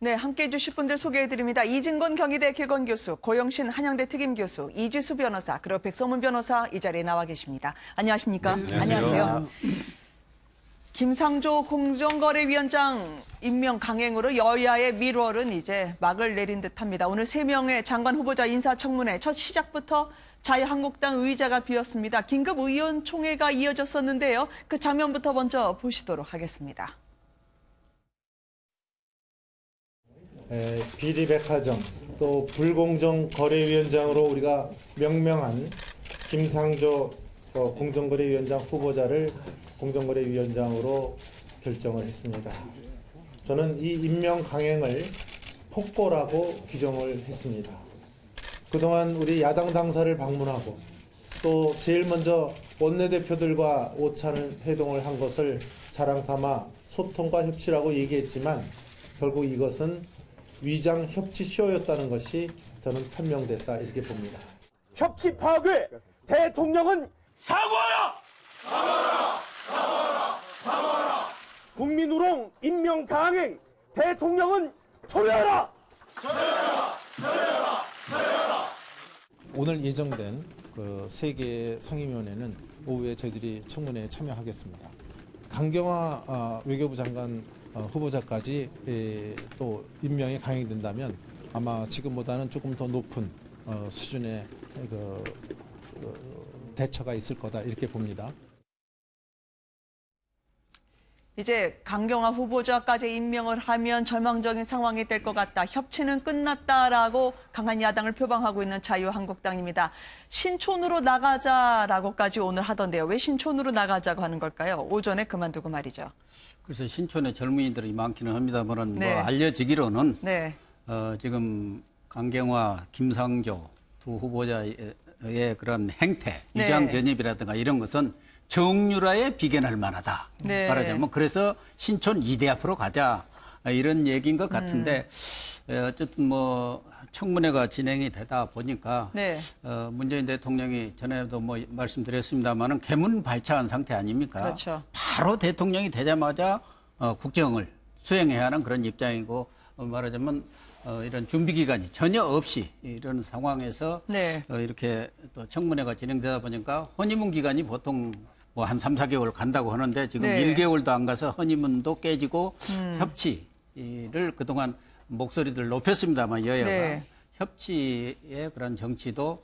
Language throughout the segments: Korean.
네, 함께해 주실 분들 소개해드립니다. 이진건 경희대 개건교수, 고영신 한양대 특임교수, 이지수 변호사, 그리고 백성문 변호사 이 자리에 나와 계십니다. 안녕하십니까? 네, 안녕하세요. 김상조 공정거래위원장 임명 강행으로 여야의 밀월은 이제 막을 내린 듯합니다. 오늘 3명의 장관 후보자 인사청문회 첫 시작부터 자유한국당 의자가 비었습니다. 긴급 의원총회가 이어졌었는데요. 그 장면부터 먼저 보시도록 하겠습니다. 비리백화점 또 불공정거래위원장으로 우리가 명명한 김상조 공정거래위원장 후보자를 공정거래위원장으로 결정을 했습니다. 저는 이 임명 강행을 폭거라고 규정을 했습니다. 그동안 우리 야당 당사를 방문하고 또 제일 먼저 원내대표들과 오찬을 회동을 한 것을 자랑삼아 소통과 협치라고 얘기했지만 결국 이것은 위장 협치 쇼였다는 것이 저는 판명됐다 이렇게 봅니다. 협치 파괴, 대통령은 사과하라! 사과하라! 사과하라! 사과하라! 국민우롱 임명 강행, 대통령은 처리하라! 처리하라! 처리하라! 처리하라! 오늘 예정된 그 세계 상임위원회는 오후에 저희들이 청문회에 참여하겠습니다. 강경화 외교부 장관 후보자까지 또 임명이 강행된다면 아마 지금보다는 조금 더 높은 수준의 대처가 있을 거다 이렇게 봅니다. 이제 강경화 후보자까지 임명을 하면 절망적인 상황이 될 것 같다. 협치는 끝났다라고 강한 야당을 표방하고 있는 자유한국당입니다. 신촌으로 나가자라고까지 오늘 하던데요. 왜 신촌으로 나가자고 하는 걸까요? 오전에 그만두고 말이죠. 그래서 신촌에 젊은이들이 많기는 합니다만 네. 뭐 알려지기로는 네. 지금 강경화, 김상조 두 후보자의 그런 행태, 네. 위장 전입이라든가 이런 것은 정유라에 비견할 만하다. 네. 말하자면 그래서 신촌 2대 앞으로 가자 이런 얘기인 것 같은데 어쨌든 뭐 청문회가 진행이 되다 보니까 네. 문재인 대통령이 전에도 뭐 말씀드렸습니다만은 개문발차한 상태 아닙니까? 그렇죠. 바로 대통령이 되자마자 국정을 수행해야 하는 그런 입장이고 말하자면 이런 준비 기간이 전혀 없이 이런 상황에서 네. 이렇게 또 청문회가 진행되다 보니까 허니문 기간이 보통 뭐 한 3, 4개월 간다고 하는데 지금 네. 1개월도 안 가서 허니문도 깨지고 협치를 그동안 목소리들 높였습니다만 여야가 네. 협치의 그런 정치도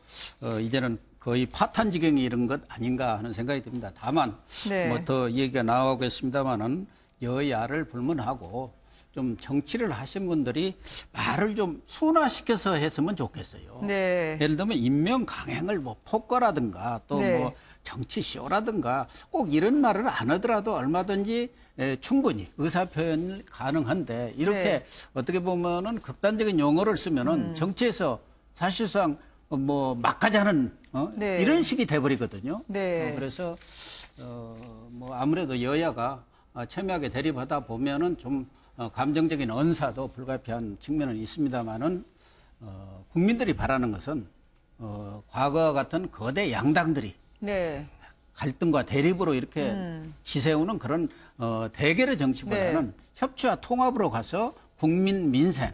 이제는 거의 파탄 지경이 이런 것 아닌가 하는 생각이 듭니다. 다만 네. 뭐 더 얘기가 나오겠습니다만은 여야를 불문하고 좀 정치를 하신 분들이 말을 좀 순화시켜서 했으면 좋겠어요. 네. 예를 들면 임명 강행을 뭐 폭거라든가 또 네. 뭐 정치 쇼라든가 꼭 이런 말을 안 하더라도 얼마든지 충분히 의사 표현이 가능한데 이렇게 네. 어떻게 보면은 극단적인 용어를 쓰면은 정치에서 사실상 뭐 막가자는 네. 이런 식이 돼버리거든요. 네. 그래서 뭐 아무래도 여야가 첨예하게 대립하다 보면은 좀 감정적인 언사도 불가피한 측면은 있습니다만은 국민들이 바라는 것은 과거와 같은 거대 양당들이 네. 갈등과 대립으로 이렇게 지세우는 그런 대결의 정치보다는 네. 협치와 통합으로 가서 국민 민생,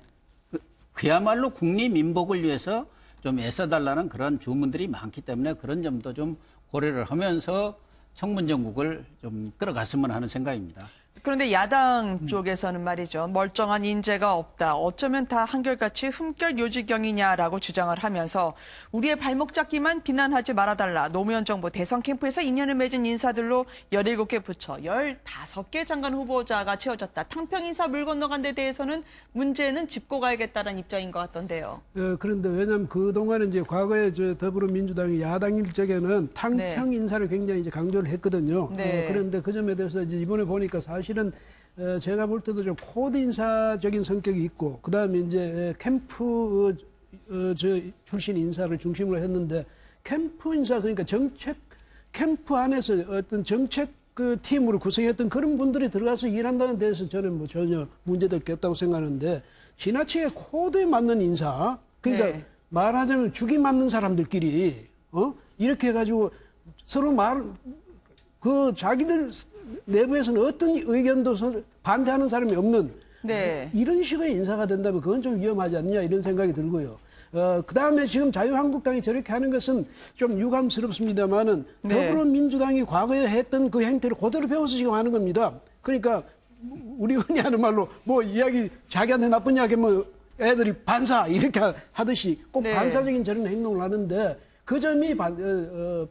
그야말로 국리민복을 위해서 좀 애써달라는 그런 주문들이 많기 때문에 그런 점도 좀 고려를 하면서 청문 정국을 좀 끌어갔으면 하는 생각입니다. 그런데 야당 쪽에서는 말이죠. 멀쩡한 인재가 없다. 어쩌면 다 한결같이 흠결 요지경이냐라고 주장을 하면서 우리의 발목 잡기만 비난하지 말아달라. 노무현 정부 대선 캠프에서 인연을 맺은 인사들로 17개 부처, 15개 장관 후보자가 채워졌다. 탕평 인사 물 건너간 데 대해서는 문제는 짚고 가야겠다는 입장인 것 같던데요. 그런데 왜냐하면 그동안에 이제 과거에 더불어민주당이 야당일 적에는 탕평 인사를 굉장히 이제 강조를 했거든요. 네. 그런데 그 점에 대해서 이제 이번에 보니까 사실은 제가 볼 때도 좀 코드 인사적인 성격이 있고 그다음에 이제 캠프 출신 인사를 중심으로 했는데 캠프 인사 그러니까 정책 캠프 안에서 어떤 정책 그 팀으로 구성했던 그런 분들이 들어가서 일한다는 데서 저는 뭐 전혀 문제될 게 없다고 생각하는데 지나치게 코드에 맞는 인사 그러니까 네. 말하자면 죽이 맞는 사람들끼리 이렇게 해가지고 서로 자기들 내부에서는 어떤 의견도 반대하는 사람이 없는 네. 이런 식의 인사가 된다면 그건 좀 위험하지 않느냐 이런 생각이 들고요. 그다음에 지금 자유한국당이 저렇게 하는 것은 좀 유감스럽습니다만은 네. 더불어민주당이 과거에 했던 그 행태를 그대로 배워서 지금 하는 겁니다. 그러니까 우리 흔히 하는 말로 뭐 이야기 자기한테 나쁜 이야기 하면 애들이 반사 이렇게 하듯이 꼭 네. 반사적인 저런 행동을 하는데 그 점이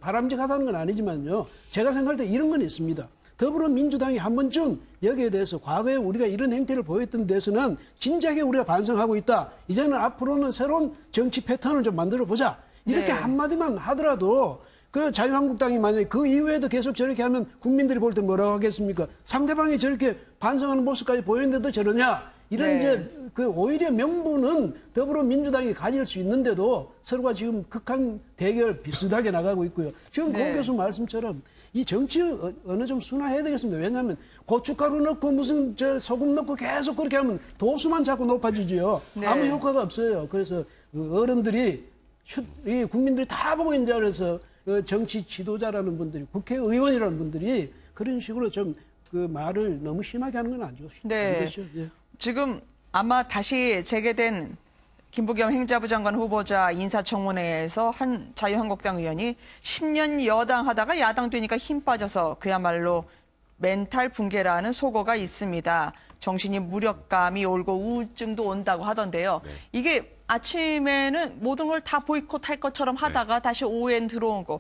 바람직하다는 건 아니지만요. 제가 생각할 때 이런 건 있습니다. 더불어민주당이 한 번쯤 여기에 대해서 과거에 우리가 이런 행태를 보였던 데서는 진작에 우리가 반성하고 있다. 이제는 앞으로는 새로운 정치 패턴을 좀 만들어 보자. 이렇게 네. 한마디만 하더라도 그 자유한국당이 만약에 그 이후에도 계속 저렇게 하면 국민들이 볼 때 뭐라고 하겠습니까? 상대방이 저렇게 반성하는 모습까지 보였는데도 저러냐? 이런 네. 이제 그 오히려 명분은 더불어민주당이 가질 수 있는데도 서로가 지금 극한 대결 비슷하게 나가고 있고요. 지금 네. 고 교수 말씀처럼 이 정치 어느 좀 순화해야 되겠습니다. 왜냐하면 고춧가루 넣고 무슨 저 소금 넣고 계속 그렇게 하면 도수만 자꾸 높아지지요. 네. 아무 효과가 없어요. 그래서 어른들이 이 국민들이 다 보고 있는 자리에서 정치 지도자라는 분들이 국회의원이라는 분들이 그런 식으로 좀 그 말을 너무 심하게 하는 건 안 좋죠. 네. 안 좋죠. 예. 지금 아마 다시 재개된 김부겸 행자부 장관 후보자 인사청문회에서 한 자유한국당 의원이 10년 여당 하다가 야당 되니까 힘 빠져서 그야말로 멘탈 붕괴라는 속어가 있습니다. 정신이 무력감이 오고 우울증도 온다고 하던데요. 이게 아침에는 모든 걸 다 보이콧할 것처럼 하다가 다시 오후엔 들어온 거.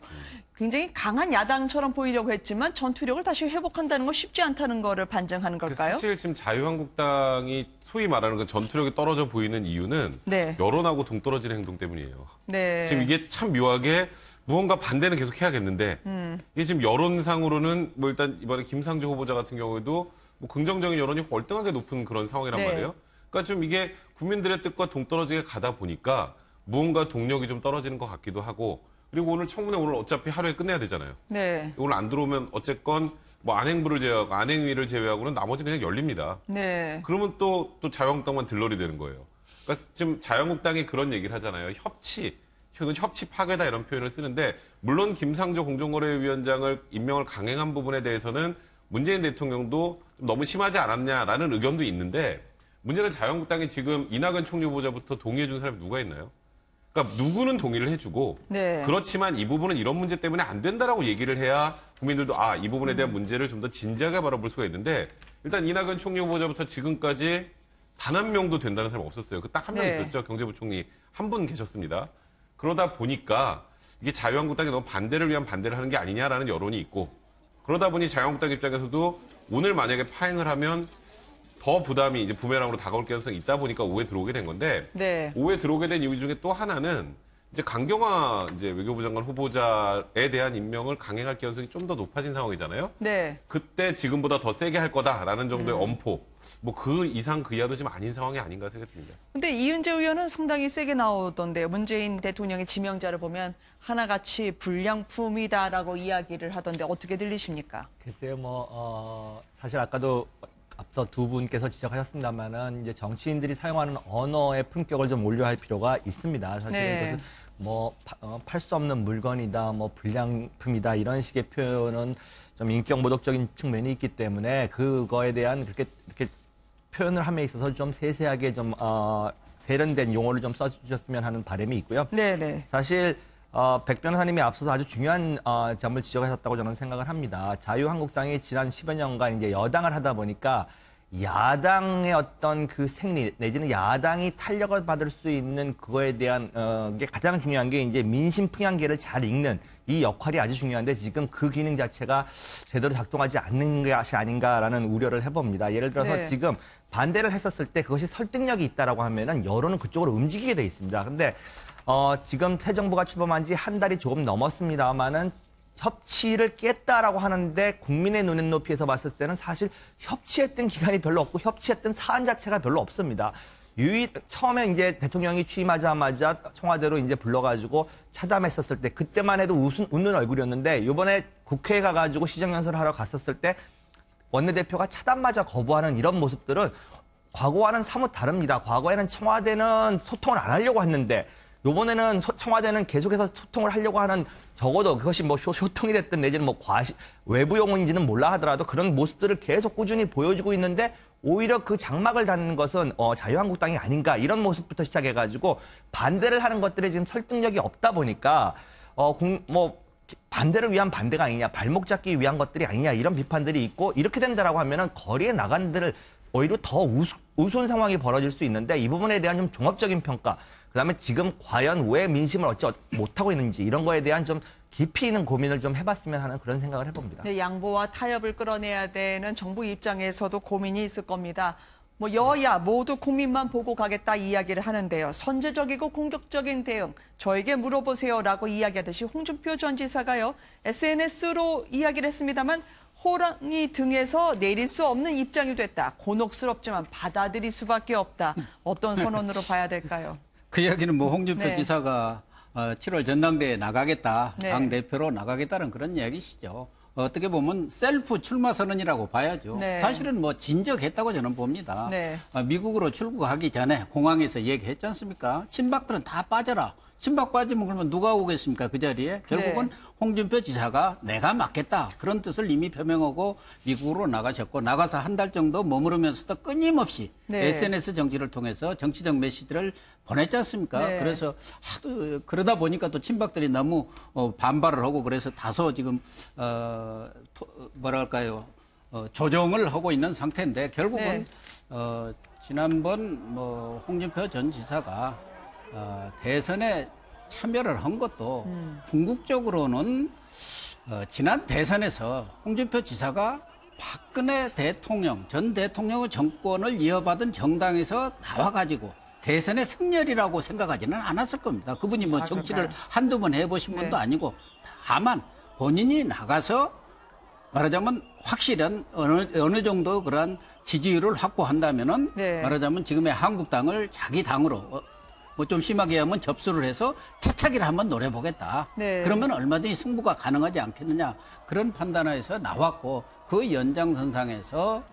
굉장히 강한 야당처럼 보이려고 했지만 전투력을 다시 회복한다는 건 쉽지 않다는 거를 반증하는 걸까요? 사실 지금 자유한국당이 소위 말하는 그 전투력이 떨어져 보이는 이유는 네. 여론하고 동떨어지는 행동 때문이에요. 네. 지금 이게 참 묘하게 무언가 반대는 계속 해야겠는데 이게 지금 여론상으로는 뭐 일단 이번에 김상조 후보자 같은 경우에도 뭐 긍정적인 여론이 월등하게 높은 그런 상황이란 네. 말이에요. 그러니까 좀 이게 국민들의 뜻과 동떨어지게 가다 보니까 무언가 동력이 좀 떨어지는 것 같기도 하고 그리고 오늘 청문회 오늘 어차피 하루에 끝내야 되잖아요. 네. 오늘 안 들어오면 어쨌건 뭐 안행부를 제외하고 안행위를 제외하고는 나머지 그냥 열립니다. 네. 그러면 또 자유한국당만 들러리 되는 거예요. 그러니까 지금 자유한국당이 그런 얘기를 하잖아요. 협치 파괴다 이런 표현을 쓰는데 물론 김상조 공정거래위원장을 임명을 강행한 부분에 대해서는 문재인 대통령도 좀 너무 심하지 않았냐라는 의견도 있는데 문제는 자유한국당이 지금 이낙연 총리 후보자부터 동의해 준 사람이 누가 있나요? 그러니까 누구는 동의를 해주고 네. 그렇지만 이 부분은 이런 문제 때문에 안 된다라고 얘기를 해야 국민들도 이 부분에 대한 문제를 좀 더 진지하게 바라볼 수가 있는데 일단 이낙연 총리 후보자부터 지금까지 단 한 명도 된다는 사람이 없었어요. 그 딱 한 명 네. 있었죠. 경제부총리 한 분 계셨습니다. 그러다 보니까 이게 자유한국당이 너무 반대를 위한 반대를 하는 게 아니냐라는 여론이 있고 그러다 보니 자유한국당 입장에서도 오늘 만약에 파행을 하면 더 부담이 이제 부메랑으로 다가올 가능성이 있다 보니까 오후에 들어오게 된 건데 네. 오후에 들어오게 된 이유 중에 또 하나는 이제 강경화 이제 외교부 장관 후보자에 대한 임명을 강행할 가능성이 좀 더 높아진 상황이잖아요. 네. 그때 지금보다 더 세게 할 거다라는 정도의 엄포. 뭐 그 이상 그 이하도 지금 아닌 상황이 아닌가 생각이 듭니다. 근데 이은재 의원은 상당히 세게 나오던데요. 문재인 대통령의 지명자를 보면 하나같이 불량품이다라고 이야기를 하던데 어떻게 들리십니까? 글쎄요, 사실 아까도 앞서 두 분께서 지적하셨습니다만은 이제 정치인들이 사용하는 언어의 품격을 좀 올려할 필요가 있습니다. 사실은 네. 그것은 뭐 팔 수 없는 물건이다, 뭐 불량품이다 이런 식의 표현은 좀 인격 모독적인 측면이 있기 때문에 그거에 대한 그렇게 표현을 함에 있어서 좀 세세하게 좀 세련된 용어를 좀 써주셨으면 하는 바람이 있고요. 네네. 사실 백 변호사님이 앞서서 아주 중요한 점을 지적하셨다고 저는 생각을 합니다. 자유한국당이 지난 10여 년간 이제 여당을 하다 보니까 야당의 어떤 그 생리 내지는 야당이 탄력을 받을 수 있는 그거에 대한 게 가장 중요한 게 이제 민심 풍향계를 잘 읽는 이 역할이 아주 중요한데 지금 그 기능 자체가 제대로 작동하지 않는 것이 아닌가라는 우려를 해봅니다. 예를 들어서 네. 지금 반대를 했었을 때 그것이 설득력이 있다라고 하면은 여론은 그쪽으로 움직이게 돼 있습니다. 근데 지금 새 정부가 출범한 지 한 달이 조금 넘었습니다만은 협치를 깼다라고 하는데 국민의 눈에 높이에서 봤을 때는 사실 협치했던 기간이 별로 없고 협치했던 사안 자체가 별로 없습니다. 처음에 이제 대통령이 취임하자마자 청와대로 이제 불러가지고 차담했었을 때 그때만 해도 웃는 얼굴이었는데 이번에 국회에 가가지고 시정연설을 하러 갔었을 때 원내대표가 차담마저 거부하는 이런 모습들은 과거와는 사뭇 다릅니다. 과거에는 청와대는 소통을 안 하려고 했는데 이번에는 청와대는 계속해서 소통을 하려고 하는 적어도 그것이 뭐 소통이 됐든 내지는 뭐 외부 용어인지는 몰라 하더라도 그런 모습들을 계속 꾸준히 보여주고 있는데 오히려 그 장막을 닫는 것은 자유한국당이 아닌가 이런 모습부터 시작해가지고 반대를 하는 것들이 지금 설득력이 없다 보니까 반대를 위한 반대가 아니냐, 발목 잡기 위한 것들이 아니냐 이런 비판들이 있고 이렇게 된다라고 하면은 거리에 나간 데를 오히려 더 우스운 상황이 벌어질 수 있는데 이 부분에 대한 좀 종합적인 평가, 그다음에 지금 과연 왜 민심을 얻지 못하고 있는지 이런 거에 대한 좀 깊이 있는 고민을 좀 해봤으면 하는 그런 생각을 해봅니다. 네, 양보와 타협을 끌어내야 되는 정부 입장에서도 고민이 있을 겁니다. 뭐 여야 모두 국민만 보고 가겠다 이야기를 하는데요. 선제적이고 공격적인 대응 저에게 물어보세요라고 이야기하듯이 홍준표 전 지사가요. SNS로 이야기를 했습니다만 호랑이 등에서 내릴 수 없는 입장이 됐다. 곤혹스럽지만 받아들일 수밖에 없다. 어떤 선언으로 봐야 될까요? 그 이야기는 뭐 홍준표 네. 지사가 7월 전당대회에 나가겠다, 네. 당대표로 나가겠다는 그런 이야기시죠. 어떻게 보면 셀프 출마 선언이라고 봐야죠. 네. 사실은 뭐 진적했다고 저는 봅니다. 네. 미국으로 출국하기 전에 공항에서 얘기했지 않습니까? 친박들은 다 빠져라. 친박 빠지면 그러면 누가 오겠습니까? 그 자리에. 결국은 네. 홍준표 지사가 내가 맡겠다. 그런 뜻을 이미 표명하고 미국으로 나가셨고 나가서 한 달 정도 머무르면서도 끊임없이 네. SNS 정치를 통해서 정치적 메시지를 보냈지 않습니까? 네. 그래서 하도 그러다 보니까 또 친박들이 너무 반발을 하고 그래서 다소 지금 뭐랄까요 조정을 하고 있는 상태인데 결국은 네. 지난번 홍준표 전 지사가 대선에 참여를 한 것도 궁극적으로는 지난 대선에서 홍준표 지사가 박근혜 대통령, 전 대통령의 정권을 이어받은 정당에서 나와가지고 대선의 승렬이라고 생각하지는 않았을 겁니다. 그분이 뭐 정치를 한두 번 해보신 분도 아니고 다만 본인이 나가서 말하자면 확실한 어느 정도 그러한 지지율을 확보한다면은 네. 말하자면 지금의 한국당을 자기 당으로 뭐 좀 심하게 하면 접수를 해서 차차기를 한번 노려보겠다. 네. 그러면 얼마든지 승부가 가능하지 않겠느냐. 그런 판단에서 나왔고 그 연장선상에서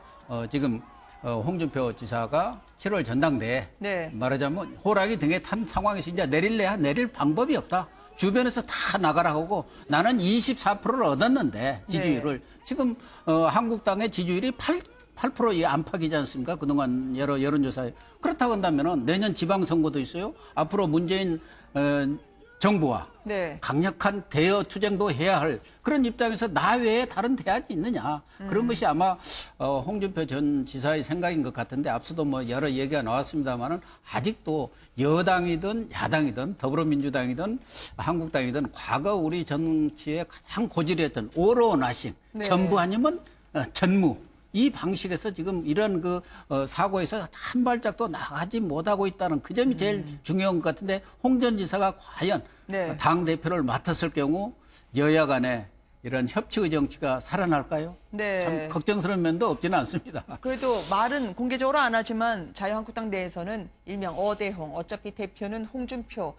지금 홍준표 지사가 7월 전당대회 네. 말하자면 호랑이 등에 탄 상황에서 이제 내릴래야 내릴 방법이 없다. 주변에서 다 나가라 하고 나는 24%를 얻었는데 지지율을 지금 한국당의 지지율이 8%의 안팎이지 않습니까? 그동안 여러 여론조사에. 그렇다고 한다면 내년 지방선거도 있어요. 앞으로 문재인 정부와 네. 강력한 대여 투쟁도 해야 할 그런 입장에서 나 외에 다른 대안이 있느냐. 그런 것이 아마 홍준표 전 지사의 생각인 것 같은데 앞서도 뭐 여러 얘기가 나왔습니다만은 아직도 여당이든 야당이든 더불어민주당이든 한국당이든 과거 우리 정치의 가장 고질이었던 오로나싱 네. 전부 아니면 전무 이 방식에서 지금 이런 사고에서 한 발짝도 나가지 못하고 있다는 그 점이 제일 중요한 것 같은데 홍 전 지사가 과연 네. 당대표를 맡았을 경우 여야 간에 이런 협치의 정치가 살아날까요? 네. 참 걱정스러운 면도 없지는 않습니다. 그래도 말은 공개적으로 안 하지만 자유한국당 내에서는 일명 어대홍, 어차피 대표는 홍준표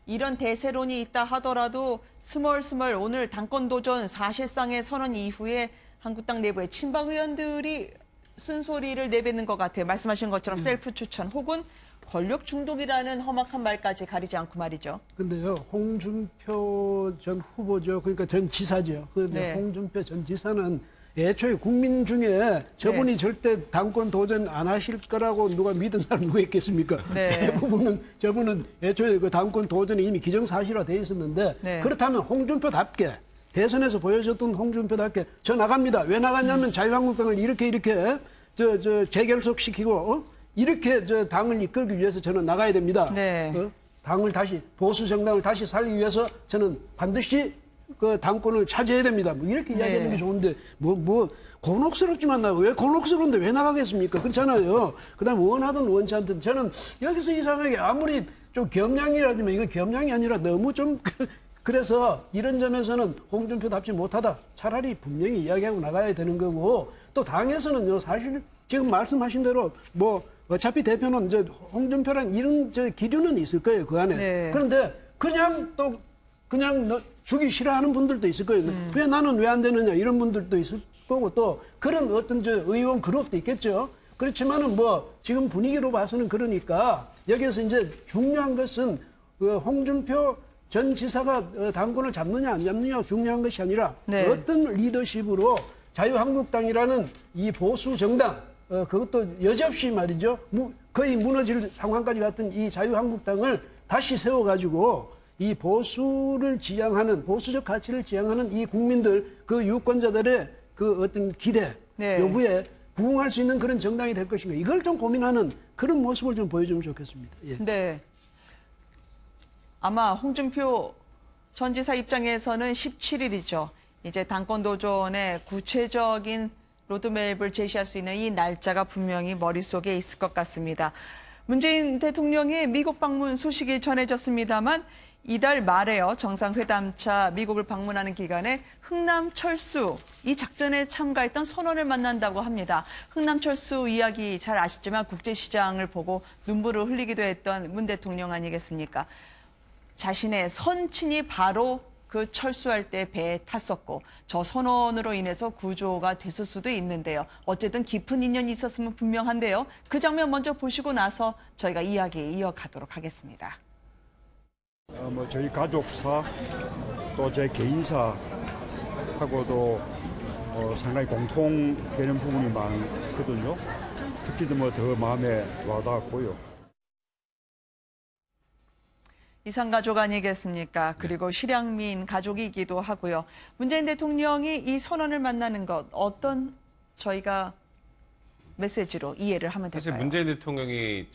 이런 대세론이 있다 하더라도 스멀스멀 오늘 당권 도전 사실상의 선언 이후에 한국당 내부의 친박 의원들이 쓴소리를 내뱉는 것 같아요. 말씀하신 것처럼 셀프 추천 혹은 권력 중독이라는 험악한 말까지 가리지 않고 말이죠. 근데요, 홍준표 전 후보죠. 그러니까 전 지사죠. 그런데 네. 홍준표 전 지사는 애초에 국민 중에 저분이 네. 절대 당권 도전 안 하실 거라고 누가 믿은 사람 누가 있겠습니까? 네. 대부분은 저분은 애초에 그 당권 도전이 이미 기정사실화 돼 있었는데 네. 그렇다면 홍준표답게 대선에서 보여줬던 홍준표답게 저 나갑니다. 왜 나갔냐면 자유한국당을 이렇게 재결속시키고 이렇게 당을 이끌기 위해서 저는 나가야 됩니다. 네. 당을 다시 보수 정당을 다시 살리기 위해서 저는 반드시 그 당권을 차지해야 됩니다. 뭐 이렇게 이야기하는 게 좋은데 뭐 곤혹스럽지만 왜 곤혹스러운데 왜 나가겠습니까? 그렇잖아요. 그다음 원하든 원치 않든 저는 여기서 이상하게 아무리 좀 겸양이라지만 이건 겸양이 아니라 너무 좀 그래서 이런 점에서는 홍준표답지 못하다. 차라리 분명히 이야기하고 나가야 되는 거고 또 당에서는요 사실 지금 말씀하신 대로 뭐 어차피 대표는 이제 홍준표란 이런 기준은 있을 거예요 그 안에. 네. 그런데 그냥 주기 싫어하는 분들도 있을 거예요. 왜 나는 왜 안 되느냐 이런 분들도 있을 거고 또 그런 어떤 의원 그룹도 있겠죠. 그렇지만은 뭐 지금 분위기로 봐서는 그러니까 여기에서 이제 중요한 것은 홍준표 전 지사가 당권을 잡느냐 안 잡느냐가 중요한 것이 아니라 네. 어떤 리더십으로 자유한국당이라는 이 보수 정당 그것도 여지없이 말이죠. 거의 무너질 상황까지 갔던 이 자유한국당을 다시 세워가지고 이 보수를 지향하는, 보수적 가치를 지향하는 이 국민들, 그 유권자들의 그 어떤 기대, 네. 요구에 부응할 수 있는 그런 정당이 될 것인가. 이걸 좀 고민하는 그런 모습을 좀 보여주면 좋겠습니다. 예. 네. 아마 홍준표 전 지사 입장에서는 17일이죠. 이제 당권 도전의 구체적인 로드맵을 제시할 수 있는 이 날짜가 분명히 머릿속에 있을 것 같습니다. 문재인 대통령의 미국 방문 소식이 전해졌습니다만 이달 말에요. 정상회담차 미국을 방문하는 기간에 흥남철수 이 작전에 참가했던 선원을 만난다고 합니다. 흥남철수 이야기 잘 아시지만 국제시장을 보고 눈물을 흘리기도 했던 문 대통령 아니겠습니까? 자신의 선친이 바로 그 철수할 때 배에 탔었고 저 선원으로 인해서 구조가 됐을 수도 있는데요. 어쨌든 깊은 인연이 있었으면 분명한데요. 그 장면 먼저 보시고 나서 저희가 이야기 이어가도록 하겠습니다. 저희 가족사 또 제 개인사하고도 상당히 공통되는 부분이 많거든요. 특히 더 마음에 와닿았고요. 이산가족 아니겠습니까? 그리고 실향민 가족이기도 하고요. 문재인 대통령이 이 선언을 만나는 것 어떤 저희가 메시지로 이해를 하면 될까요? 사실 문재인 대통령이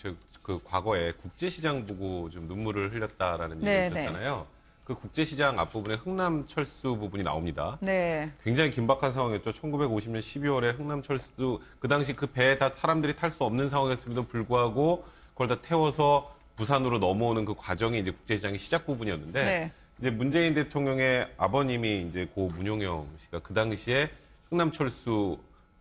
그 과거에 국제시장 보고 좀 눈물을 흘렸다라는 얘기가 있었잖아요. 그 국제시장 앞부분에 흥남철수 부분이 나옵니다. 네. 굉장히 긴박한 상황이었죠. 1950년 12월에 흥남철수 그 당시 그 배에 다 사람들이 탈 수 없는 상황이었음에도 불구하고 그걸 다 태워서 부산으로 넘어오는 그 과정이 이제 국제시장의 시작 부분이었는데 네. 이제 문재인 대통령의 아버님이 이제 고 문용영 씨가 그 당시에 흥남철수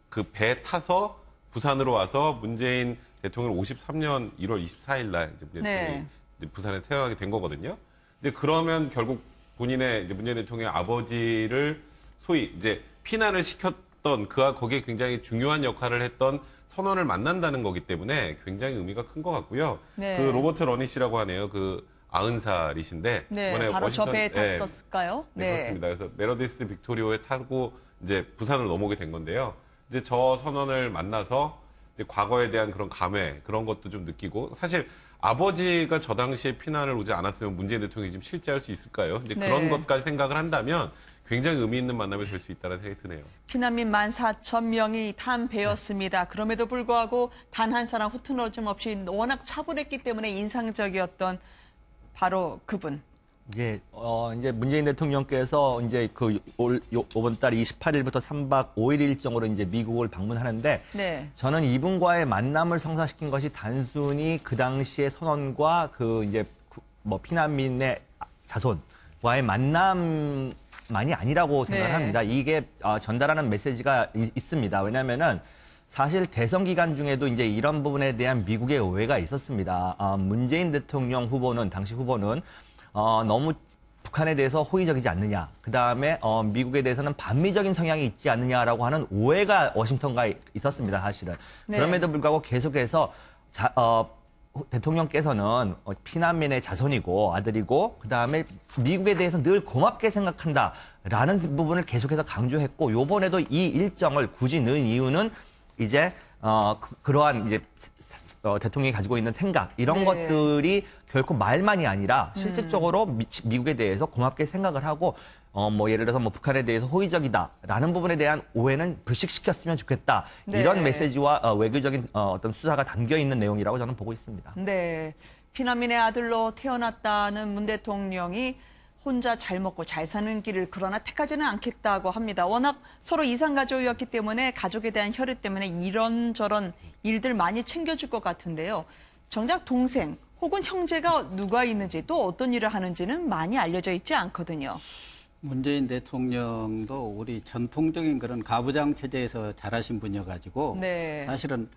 그 배 타서 부산으로 와서 문재인 대통령 53년 1월 24일 날 이제 문재인 대통령이 이제 부산에 태어나게 된 거거든요. 이제 그러면 결국 본인의 이제 문재인 대통령의 아버지를 소위 이제 피난을 시켰던 거기에 굉장히 중요한 역할을 했던 선원을 만난다는 거기 때문에 굉장히 의미가 큰 것 같고요. 네. 그 로버트 러니 씨라고 하네요. 그 90살이신데 네, 이번에 바로 저 배에 네, 탔었을까요? 네, 그렇습니다. 그래서 메로디스 빅토리오에 타고 이제 부산을 넘어오게 된 건데요. 이제 저 선원을 만나서 이제 과거에 대한 그런 감회 그런 것도 좀 느끼고 사실 아버지가 저 당시에 피난을 오지 않았으면 문재인 대통령이 지금 실제할 수 있을까요? 이제 네. 그런 것까지 생각을 한다면 굉장히 의미 있는 만남이 될 수 있다는 생각이 드네요. 피난민 14,000명이 탄 배였습니다. 그럼에도 불구하고 단 한 사람 흐트러짐 없이 워낙 차분했기 때문에 인상적이었던 바로 그분. 이제 문재인 대통령께서 이제 이번 달 28일부터 3박 5일 일정으로 이제 미국을 방문하는데 네. 저는 이분과의 만남을 성사시킨 것이 단순히 그 당시의 선언과 피난민의 자손과의 만남만이 아니라고 생각을 합니다. 이게 전달하는 메시지가 있습니다. 왜냐하면은 사실 대선 기간 중에도 이제 이런 부분에 대한 미국의 오해가 있었습니다. 문재인 대통령 후보는 당시 후보는 너무 북한에 대해서 호의적이지 않느냐. 그다음에 미국에 대해서는 반미적인 성향이 있지 않느냐라고 하는 오해가 워싱턴과 있었습니다. 사실은. 네. 그럼에도 불구하고 계속해서 대통령께서는 피난민의 자손이고 아들이고 그다음에 미국에 대해서 늘 고맙게 생각한다라는 부분을 계속해서 강조했고 요번에도 이 일정을 굳이 넣은 이유는 이제 그러한 이제 대통령이 가지고 있는 생각 이런 것들이 결코 말만이 아니라 실질적으로 미국에 대해서 고맙게 생각을 하고 예를 들어서 북한에 대해서 호의적이다라는 부분에 대한 오해는 불식시켰으면 좋겠다. 이런 메시지와 외교적인 어떤 수사가 담겨 있는 내용이라고 저는 보고 있습니다. 네. 피난민의 아들로 태어났다는 문 대통령이 혼자 잘 먹고 잘 사는 길을 그러나 택하지는 않겠다고 합니다. 워낙 서로 이산가족이었기 때문에 가족에 대한 혈연 때문에 이런저런 일들 많이 챙겨줄 것 같은데요. 정작 동생 혹은 형제가 누가 있는지 또 어떤 일을 하는지는 많이 알려져 있지 않거든요. 문재인 대통령도 우리 전통적인 그런 가부장 체제에서 자라신 분이어가지고 사실은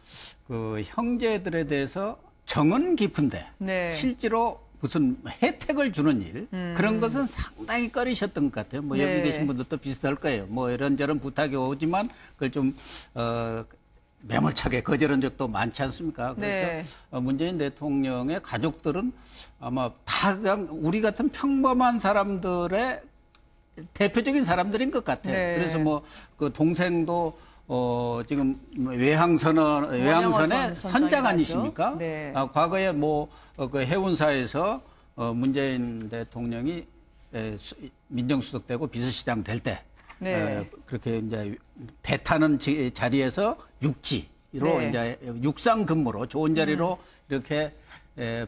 그 형제들에 대해서 정은 깊은데 실제로 무슨 혜택을 주는 일 그런 것은 상당히 꺼리셨던 것 같아요. 여기 계신 분들도 비슷할 거예요. 이런저런 부탁이 오지만 그걸 좀 매몰차게 거절한 적도 많지 않습니까? 그래서 문재인 대통령의 가족들은 아마 다 그냥 우리 같은 평범한 사람들의 대표적인 사람들인 것 같아요. 그래서 그 동생도 지금 외항선의 선장 아니십니까? 네. 과거에 그 해운사에서 문재인 대통령이 민정수석되고 비서실장 될 때 네. 그렇게 이제 배 타는 자리에서 육지로 네. 이제 육상 근무로 좋은 자리로 이렇게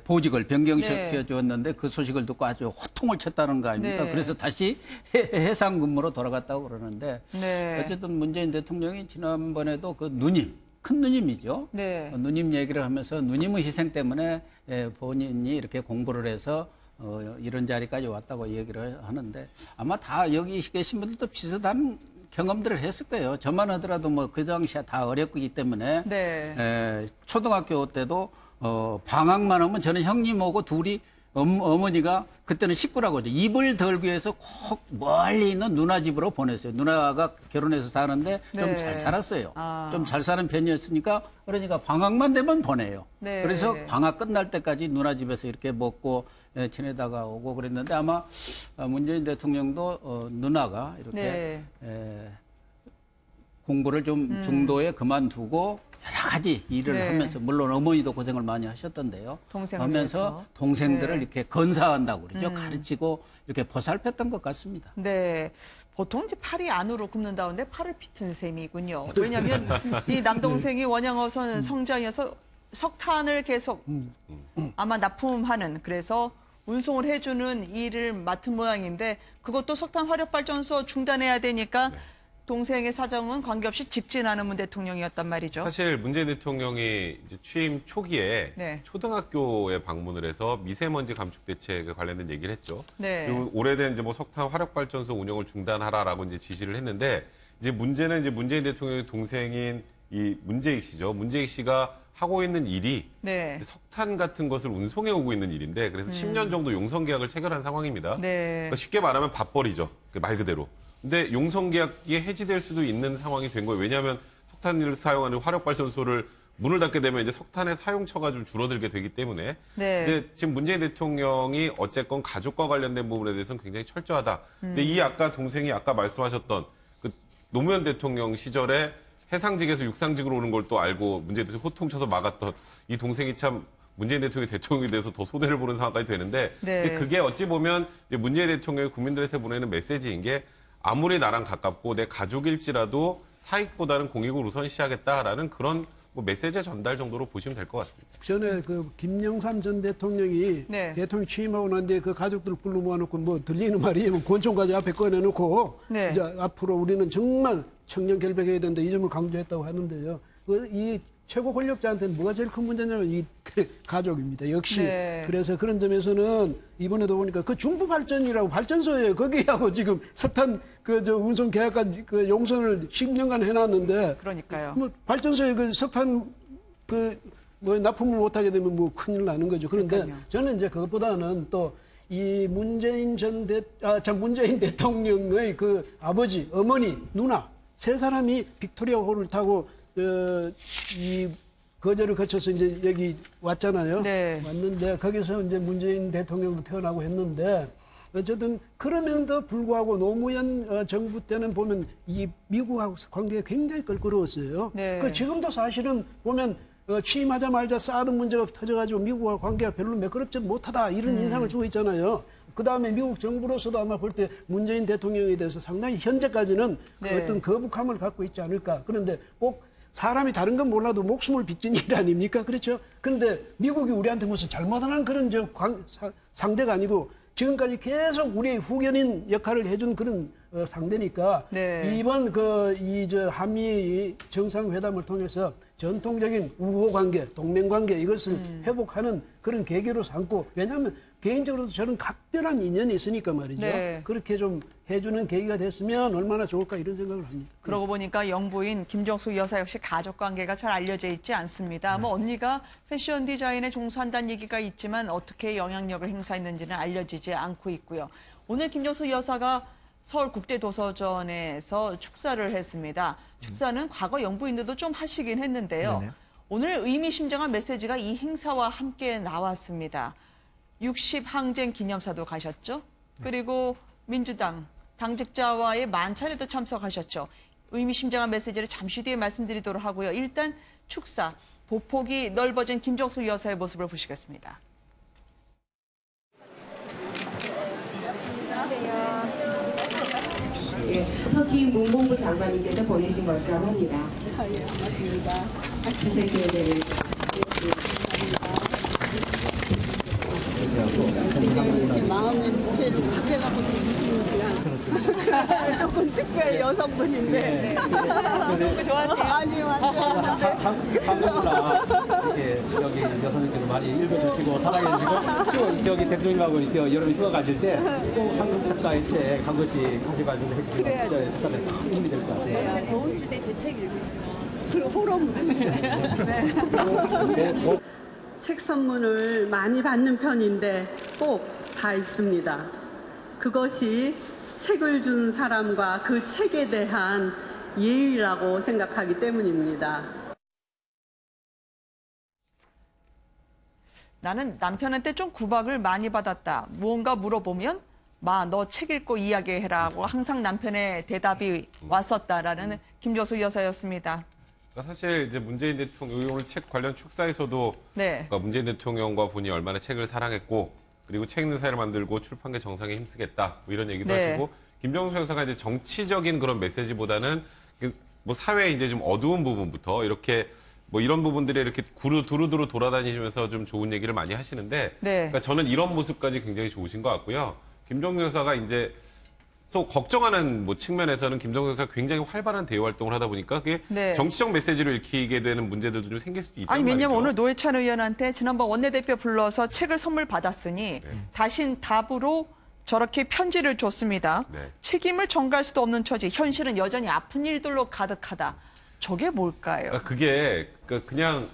보직을 변경시켜 네. 주었는데 그 소식을 듣고 아주 호통을 쳤다는 거 아닙니까? 네. 그래서 다시 해상 근무로 돌아갔다고 그러는데 네. 어쨌든 문재인 대통령이 지난번에도 그 누님, 큰 누님이죠. 네. 누님 얘기를 하면서 누님의 희생 때문에 본인이 이렇게 공부를 해서 이런 자리까지 왔다고 얘기를 하는데 아마 다 여기 계신 분들도 비슷한 경험들을 했을 거예요. 저만 하더라도 뭐 그 당시에 다 어렸기 때문에 네. 초등학교 때도 방학만 하면 저는 형님 오고 둘이 어머니가 그때는 식구라고 하죠. 입을 덜기 위해서 꼭 멀리 있는 누나 집으로 보냈어요. 누나가 결혼해서 사는데 좀 네. 잘 살았어요. 아. 좀 잘 사는 편이었으니까 그러니까 방학만 되면 보내요. 네. 그래서 방학 끝날 때까지 누나 집에서 이렇게 먹고 지내다가 오고 그랬는데 아마 문재인 대통령도 누나가 이렇게 네. 공부를 좀 중도에 그만두고 여러 가지 일을 네. 하면서 물론 어머니도 고생을 많이 하셨던데요. 동생을 하면서 위해서. 동생들을 네. 이렇게 건사한다고 그러죠. 가르치고 이렇게 보살폈던 것 같습니다. 네. 보통 이제 팔이 안으로 굽는다는데 팔을 피튼 셈이군요. 왜냐하면 이 남동생이 원양어선 성장해서 석탄을 계속 아마 납품하는 그래서 운송을 해주는 일을 맡은 모양인데 그것도 석탄 화력발전소 중단해야 되니까 동생의 사정은 관계없이 직진하는 문 대통령이었단 말이죠. 사실 문재인 대통령이 이제 취임 초기에 네. 초등학교에 방문을 해서 미세먼지 감축 대책에 관련된 얘기를 했죠. 네. 그리고 오래된 이제 뭐 석탄 화력발전소 운영을 중단하라라고 이제 지시를 했는데 이제 문제는 이제 문재인 대통령의 동생인 이 문재익 씨죠. 문재익 씨가 하고 있는 일이 네. 석탄 같은 것을 운송해 오고 있는 일인데 그래서 10년 정도 용선 계약을 체결한 상황입니다. 네. 그러니까 쉽게 말하면 밥벌이죠. 말 그대로. 근데 용선 계약이 해지될 수도 있는 상황이 된 거예요. 왜냐하면 석탄을 사용하는 화력발전소를 문을 닫게 되면 이제 석탄의 사용처가 좀 줄어들게 되기 때문에 네. 이제 지금 문재인 대통령이 어쨌건 가족과 관련된 부분에 대해서는 굉장히 철저하다. 근데 이 아까 동생이 아까 말씀하셨던 그 노무현 대통령 시절에 해상직에서 육상직으로 오는 걸 또 알고 문재인 대통령이 호통쳐서 막았던 이 동생이 참 문재인 대통령이 돼서 더 손해를 보는 상황까지 되는데 네. 근데 그게 어찌 보면 이제 문재인 대통령이 국민들한테 보내는 메시지인 게 아무리 나랑 가깝고 내 가족일지라도 사익보다는 공익을 우선시하겠다라는 그런 뭐 메시지 전달 정도로 보시면 될 것 같습니다. 전에 그 김영삼 전 대통령이 네. 대통령 취임하고 난 뒤에 그 가족들 불러 모아놓고 뭐 들리는 말이 뭐 권총까지 앞에 꺼내놓고 네. 이제 앞으로 우리는 정말 청년 결백해야 된다 이 점을 강조했다고 하는데요. 이 최고 권력자한테는 뭐가 제일 큰 문제냐면 이 가족입니다. 역시 네. 그래서 그런 점에서는 이번에도 보니까 그 중부 발전이라고 발전소예요. 거기하고 지금 석탄 저 운송 계약까지 그 용선을 10년간 해놨는데 그러니까요. 뭐 발전소에 그 석탄 뭐 납품을 못하게 되면 뭐 큰일 나는 거죠. 그런데 그러니까요. 저는 이제 그것보다는 또 이 문재인 문재인 대통령의 그 아버지, 어머니, 누나 세 사람이 빅토리아호를 타고 이 거제를 거쳐서 이제 여기 왔잖아요. 네. 왔는데 거기서 이제 문재인 대통령도 태어나고 했는데 어쨌든 그럼에도 불구하고 노무현 정부 때는 보면 이 미국하고 관계가 굉장히 껄끄러웠어요. 네. 그 지금도 사실은 보면 취임하자마자 사드 문제가 터져가지고 미국과 관계가 별로 매끄럽지 못하다 이런 인상을 주고 있잖아요. 그 다음에 미국 정부로서도 아마 볼 때 문재인 대통령에 대해서 상당히 현재까지는 네. 그 어떤 거북함을 갖고 있지 않을까. 그런데 꼭 사람이 다른 건 몰라도 목숨을 빚진 일 아닙니까? 그렇죠? 그런데 미국이 우리한테 무슨 잘못한 그런 상대가 아니고 지금까지 계속 우리의 후견인 역할을 해준 그런 상대니까 네. 이번 한미 정상회담을 통해서 전통적인 우호 관계, 동맹 관계 이것을 회복하는 그런 계기로 삼고 왜냐하면 개인적으로도 저는 각별한 인연이 있으니까 말이죠. 네. 그렇게 좀 해주는 계기가 됐으면 얼마나 좋을까 이런 생각을 합니다. 그러고 보니까 영부인 김정숙 여사 역시 가족 관계가 잘 알려져 있지 않습니다. 뭐 언니가 패션 디자인에 종사한다는 얘기가 있지만 어떻게 영향력을 행사했는지는 알려지지 않고 있고요. 오늘 김정숙 여사가 서울국제도서전에서 축사를 했습니다. 축사는 과거 영부인들도 좀 하시긴 했는데요. 네네. 오늘 의미심장한 메시지가 이 행사와 함께 나왔습니다. 60 항쟁 기념사도 가셨죠. 그리고 민주당 당직자와의 만찬에도 참석하셨죠. 의미심장한 메시지를 잠시 뒤에 말씀드리도록 하고요. 일단 축사, 보폭이 넓어진 김정숙 여사의 모습을 보시겠습니다. 예, 터키 문공부 장관님께서 보내신 것이라고 합니다. 맞습니다. 이렇게 마음의 무게를 밖에가고 느끼는 조금 특별 여성분인데 너무 좋았어요. 아니 완전 한국구나 이렇게 여기 여성님께서 많이 읽어주시고 사랑해주시고 저기 대통령하고 여러분이 휴가 가실 때 꼭 한국 작가의 책 한 권씩 가져가셔서 해주시면 작가들 큰 힘이 될 것 같아요. 더우실 때 제 책 읽으시면 그리고 호러문. 책 선물을 많이 받는 편인데 꼭 다 있습니다. 그것이 책을 준 사람과 그 책에 대한 예의라고 생각하기 때문입니다. 나는 남편한테 좀 구박을 많이 받았다. 무언가 물어보면 마, 너 책 읽고 이야기해라고 항상 남편의 대답이 왔었다라는 김정숙 여사였습니다. 사실 이제 문재인 대통령 오늘 책 관련 축사에서도 네. 그러니까 문재인 대통령과 본인이 얼마나 책을 사랑했고 그리고 책 읽는 사회를 만들고 출판계 정상에 힘쓰겠다 뭐 이런 얘기도 네. 하시고 김정숙 여사가 이제 정치적인 그런 메시지보다는 뭐 사회의 이제 좀 어두운 부분부터 이렇게 뭐 이런 부분들에 이렇게 두루두루 돌아다니시면서 좀 좋은 얘기를 많이 하시는데 네. 그러니까 저는 이런 모습까지 굉장히 좋으신 것 같고요. 김정숙 여사가 이제 또 걱정하는 뭐 측면에서는 김정숙 여사가 굉장히 활발한 대외 활동을 하다 보니까 그게 네. 정치적 메시지로 읽히게 되는 문제들도 좀 생길 수도 있다는 아니 왜냐면 말이죠. 오늘 노회찬 의원한테 지난번 원내대표 불러서 책을 선물 받았으니 다신 답으로 저렇게 편지를 줬습니다. 네. 책임을 전가할 수도 없는 처지, 현실은 여전히 아픈 일들로 가득하다. 저게 뭘까요? 그러니까 그게 그냥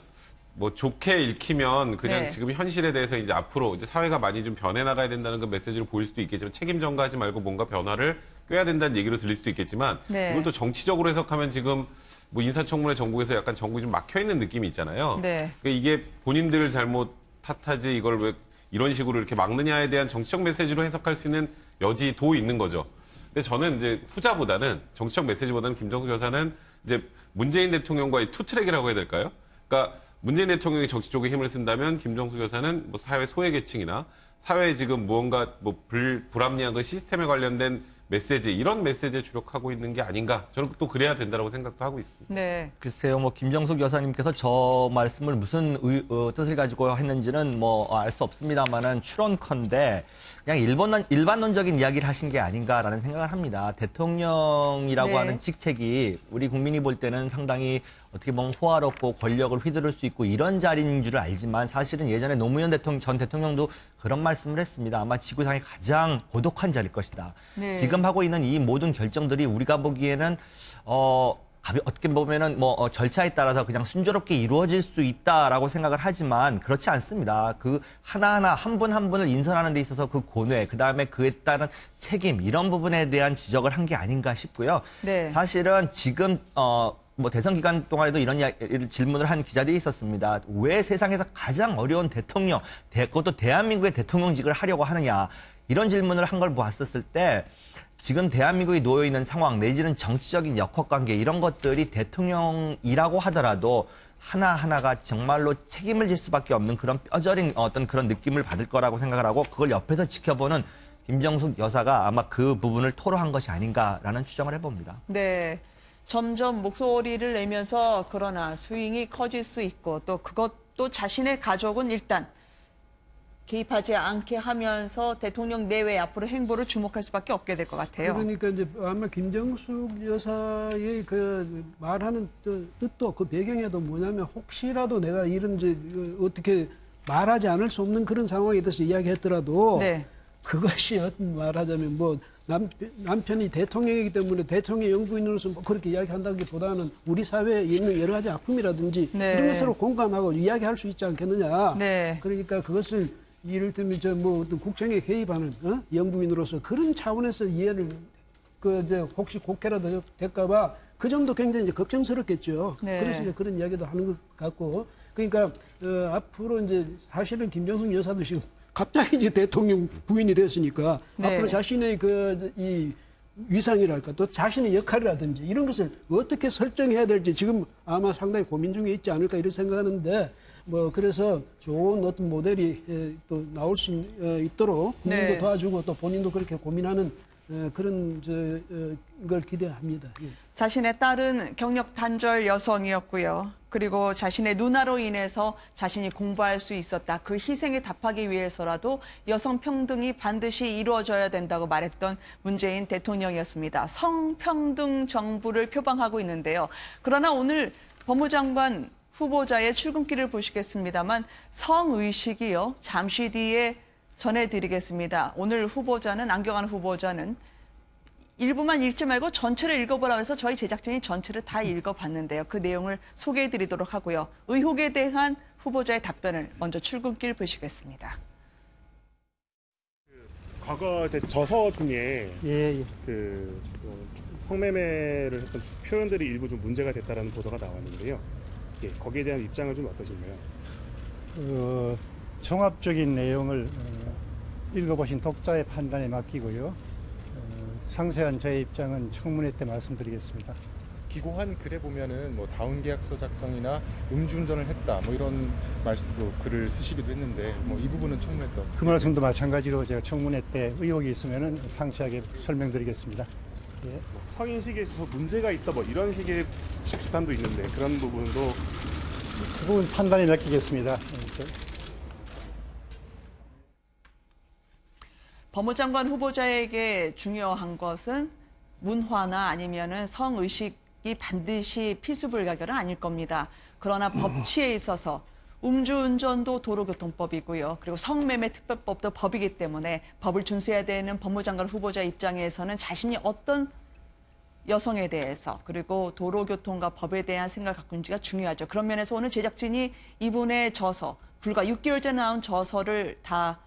뭐 좋게 읽히면 그냥 네. 지금 현실에 대해서 이제 앞으로 이제 사회가 많이 좀 변해 나가야 된다는 그 메시지로 보일 수도 있겠지만 책임 전가하지 말고 뭔가 변화를 꾀야 된다는 얘기로 들릴 수도 있겠지만 네. 이걸 또 정치적으로 해석하면 지금 뭐 인사청문회 전국에서 약간 전국이 좀 막혀 있는 느낌이 있잖아요. 네. 그러니까 이게 본인들 잘못 탓하지 이걸 왜 이런 식으로 이렇게 막느냐에 대한 정치적 메시지로 해석할 수 있는 여지도 있는 거죠. 근데 저는 이제 후자보다는 정치적 메시지보다는 김정숙 여사는 이제 문재인 대통령과의 투트랙이라고 해야 될까요? 그러니까 문재인 대통령이 정치 쪽에 힘을 쓴다면 김정숙 여사는 뭐 사회 소외계층이나 사회에 지금 무언가 뭐 불합리한 그 시스템에 관련된 메시지 이런 메시지에 주력하고 있는 게 아닌가 저는 또 그래야 된다고 생각도 하고 있습니다. 네. 글쎄요, 뭐 김정숙 여사님께서 저 말씀을 무슨 뜻을 가지고 했는지는 뭐 알 수 없습니다만은 추론컨대 그냥 일반론적인 이야기를 하신 게 아닌가라는 생각을 합니다. 대통령이라고 네. 하는 직책이 우리 국민이 볼 때는 상당히 어떻게 보면 호화롭고 권력을 휘두를 수 있고 이런 자리인 줄 알지만 사실은 예전에 노무현 전 대통령도 그런 말씀을 했습니다. 아마 지구상의 가장 고독한 자리일 것이다. 네. 지금 하고 있는 이 모든 결정들이 우리가 보기에는 어떻게 보면은 뭐 절차에 따라서 그냥 순조롭게 이루어질 수 있다라고 생각을 하지만 그렇지 않습니다. 그 하나하나 한 분 한 분을 인선하는 데 있어서 그 고뇌, 그다음에 그에 따른 책임 이런 부분에 대한 지적을 한 게 아닌가 싶고요. 네. 사실은 지금 뭐 대선 기간 동안에도 이런 질문을 한 기자들이 있었습니다. 왜 세상에서 가장 어려운 대통령, 그것도 대한민국의 대통령직을 하려고 하느냐 이런 질문을 한 걸 보았었을 때 지금 대한민국이 놓여 있는 상황 내지는 정치적인 역학관계 이런 것들이 대통령이라고 하더라도 하나하나가 정말로 책임을 질 수밖에 없는 그런 뼈저린 어떤 그런 느낌을 받을 거라고 생각을 하고 그걸 옆에서 지켜보는 김정숙 여사가 아마 그 부분을 토로한 것이 아닌가라는 추정을 해봅니다. 네. 점점 목소리를 내면서 그러나 스윙이 커질 수 있고 또 그것도 자신의 가족은 일단 개입하지 않게 하면서 대통령 내외 앞으로 행보를 주목할 수밖에 없게 될 것 같아요. 그러니까 이제 아마 김정숙 여사의 그 말하는 뜻도 그 배경에도 뭐냐면 혹시라도 내가 이런 이제 어떻게 말하지 않을 수 없는 그런 상황에 대해서 이야기했더라도 네. 그것이 말하자면 뭐 남편이 대통령이기 때문에 대통령 영부인으로서 뭐 그렇게 이야기한다기보다는 우리 사회에 있는 여러 가지 아픔이라든지 네. 이런 것으로 공감하고 이야기할 수 있지 않겠느냐. 네. 그러니까 그것을 이를테면 뭐 어떤 국정에 개입하는 영부인으로서 그런 차원에서 이해를 혹시 곡해라도 될까봐 그 정도 굉장히 이제 걱정스럽겠죠. 네. 그래서 이제 그런 이야기도 하는 것 같고 그러니까 앞으로 이제 사실은 김정숙 여사도 지금 갑자기 이제 대통령 부인이 됐으니까 네. 앞으로 자신의 이 위상이랄까 또 자신의 역할이라든지 이런 것을 어떻게 설정해야 될지 지금 아마 상당히 고민 중에 있지 않을까 이런 생각하는데 뭐 그래서 좋은 어떤 모델이 또 나올 수 있도록 국민도 네. 도와주고 또 본인도 그렇게 고민하는 그런 걸 기대합니다. 예. 자신의 딸은 경력 단절 여성이었고요. 그리고 자신의 누나로 인해서 자신이 공부할 수 있었다. 그 희생에 답하기 위해서라도 여성 평등이 반드시 이루어져야 된다고 말했던 문재인 대통령이었습니다. 성평등 정부를 표방하고 있는데요. 그러나 오늘 법무장관 후보자의 출근길을 보시겠습니다만 성의식이요. 잠시 뒤에 전해드리겠습니다. 오늘 후보자는 안경환 후보자는 일부만 읽지 말고 전체를 읽어보라고 해서 저희 제작진이 전체를 다 읽어봤는데요. 그 내용을 소개해드리도록 하고요. 의혹에 대한 후보자의 답변을 먼저 출근길 보시겠습니다. 과거 이제 저서 중에 예. 성매매를 했던 표현들이 일부 좀 문제가 됐다라는 보도가 나왔는데요. 예, 거기에 대한 입장을 좀 어떠신가요? 종합적인 내용을 읽어보신 독자의 판단에 맡기고요. 상세한 저의 입장은 청문회 때 말씀드리겠습니다. 기고한 글에 보면은 뭐 다운 계약서 작성이나 음주운전을 했다 뭐 이런 말씀도 글을 쓰시기도 했는데 뭐 이 부분은 청문회 때 그 말씀도 마찬가지로 제가 청문회 때 의혹이 있으면은 상세하게 설명드리겠습니다. 예. 성인식에 있어서 문제가 있다 뭐 이런 식의 비판도 있는데 그런 부분도 그 부분 판단에 맡기겠습니다. 법무장관 후보자에게 중요한 것은 문화나 아니면은 성의식이 반드시 필수불가결은 아닐 겁니다. 그러나 법치에 있어서 음주운전도 도로교통법이고요. 그리고 성매매 특별법도 법이기 때문에 법을 준수해야 되는 법무장관 후보자 입장에서는 자신이 어떤 여성에 대해서 그리고 도로교통과 법에 대한 생각을 갖고 있는지가 중요하죠. 그런 면에서 오늘 제작진이 이분의 저서, 불과 6개월 전에 나온 저서를 다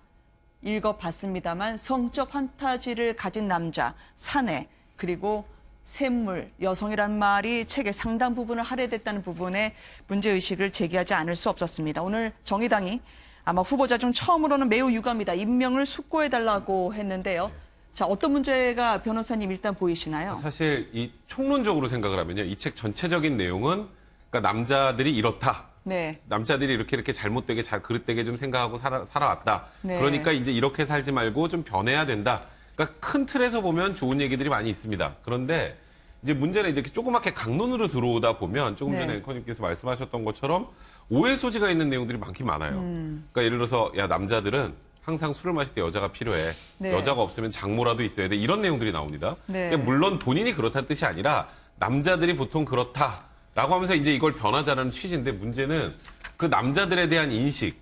읽어봤습니다만 성적 판타지를 가진 남자, 사내, 그리고 샘물, 여성이란 말이 책의 상당 부분을 할애됐다는 부분에 문제의식을 제기하지 않을 수 없었습니다. 오늘 정의당이 아마 후보자 중 처음으로는 매우 유감이다. 임명을 숙고해달라고 했는데요. 자, 어떤 문제가 변호사님 일단 보이시나요? 사실 이 총론적으로 생각을 하면요. 이 책 전체적인 내용은 그러니까 남자들이 이렇다. 네. 남자들이 이렇게 잘못되게 그릇되게 좀 생각하고 살아왔다. 네. 그러니까 이제 이렇게 살지 말고 좀 변해야 된다. 그러니까 큰 틀에서 보면 좋은 얘기들이 많이 있습니다. 그런데 이제 문제는 이제 조그맣게 강론으로 들어오다 보면 조금 전에 앵커님께서 말씀하셨던 것처럼 오해 소지가 있는 내용들이 많긴 많아요. 그러니까 예를 들어서 야 남자들은 항상 술을 마실 때 여자가 필요해. 네. 여자가 없으면 장모라도 있어야 돼. 이런 내용들이 나옵니다. 네. 그러니까 물론 본인이 그렇다는 뜻이 아니라 남자들이 보통 그렇다라고 하면서 이제 이걸 변하자는 취지인데 문제는 그 남자들에 대한 인식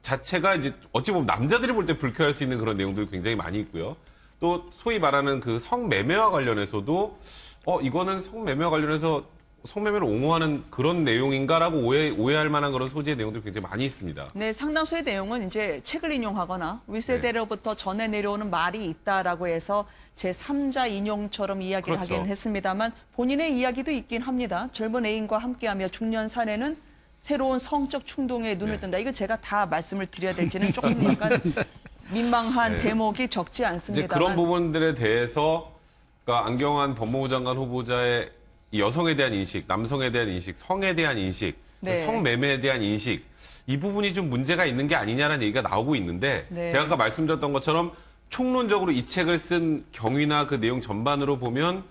자체가 이제 어찌 보면 남자들이 볼 때 불쾌할 수 있는 그런 내용들이 굉장히 많이 있고요. 또 소위 말하는 그 성매매와 관련해서도 이거는 성매매와 관련해서 성매매를 옹호하는 그런 내용인가라고 오해할 만한 그런 소지의 내용들이 굉장히 많이 있습니다. 네, 상당수의 내용은 이제 책을 인용하거나 윗세대로부터 전해 내려오는 말이 있다라고 해서 제3자 인용처럼 이야기를 그렇죠. 하긴 했습니다만 본인의 이야기도 있긴 합니다. 젊은 애인과 함께하며 중년 사내는 새로운 성적 충동에 눈을 뜬다. 이거 제가 다 말씀을 드려야 될지는 조금 약간 민망한 대목이 적지 않습니다만. 이제 그런 부분들에 대해서 그러니까 안경환 법무부 장관 후보자의 이 여성에 대한 인식, 남성에 대한 인식, 성에 대한 인식, 성매매에 대한 인식 이 부분이 좀 문제가 있는 게 아니냐라는 얘기가 나오고 있는데 제가 아까 말씀드렸던 것처럼 총론적으로 이 책을 쓴 경위나 그 내용 전반으로 보면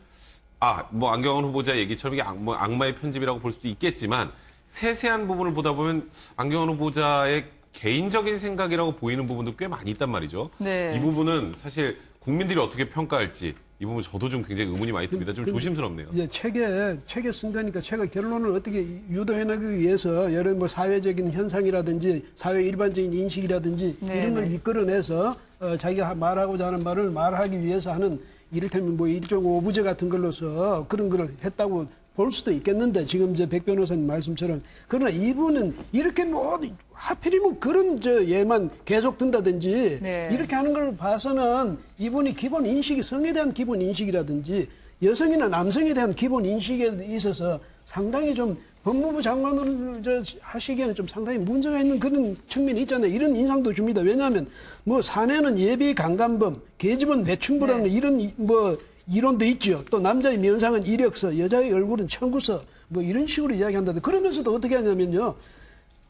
뭐 안경환 후보자 얘기처럼 이게 악마의 편집이라고 볼 수도 있겠지만 세세한 부분을 보다 보면 안경환 후보자의 개인적인 생각이라고 보이는 부분도 꽤 많이 있단 말이죠. 네. 이 부분은 사실 국민들이 어떻게 평가할지 이 부분 저도 좀 굉장히 의문이 많이 듭니다. 좀 조심스럽네요. 이제 책에 쓴 거니까 책의 결론을 어떻게 유도해나가기 위해서 여러 뭐 사회적인 현상이라든지 사회 일반적인 인식이라든지 이런 걸 이끌어내서 자기가 말하고자 하는 말을 말하기 위해서 하는 이를테면 뭐 일종 오브제 같은 걸로서 그런 걸 했다고 볼 수도 있겠는데 지금 이제 백 변호사님 말씀처럼 그러나 이분은 이렇게 뭐 하필이면 그런 예만 계속 든다든지 이렇게 하는 걸 봐서는 이분이 기본 인식이 성에 대한 기본 인식이라든지 여성이나 남성에 대한 기본 인식에 있어서 상당히 좀 법무부 장관을 하시기에는 좀 상당히 문제가 있는 그런 측면이 있잖아요. 이런 인상도 줍니다. 왜냐하면 뭐 사내는 예비 강간범, 계집은 매춘부라는 이런 뭐 이론도 있죠. 또 남자의 면상은 이력서, 여자의 얼굴은 청구서, 뭐 이런 식으로 이야기한다. 그러면서도 어떻게 하냐면요.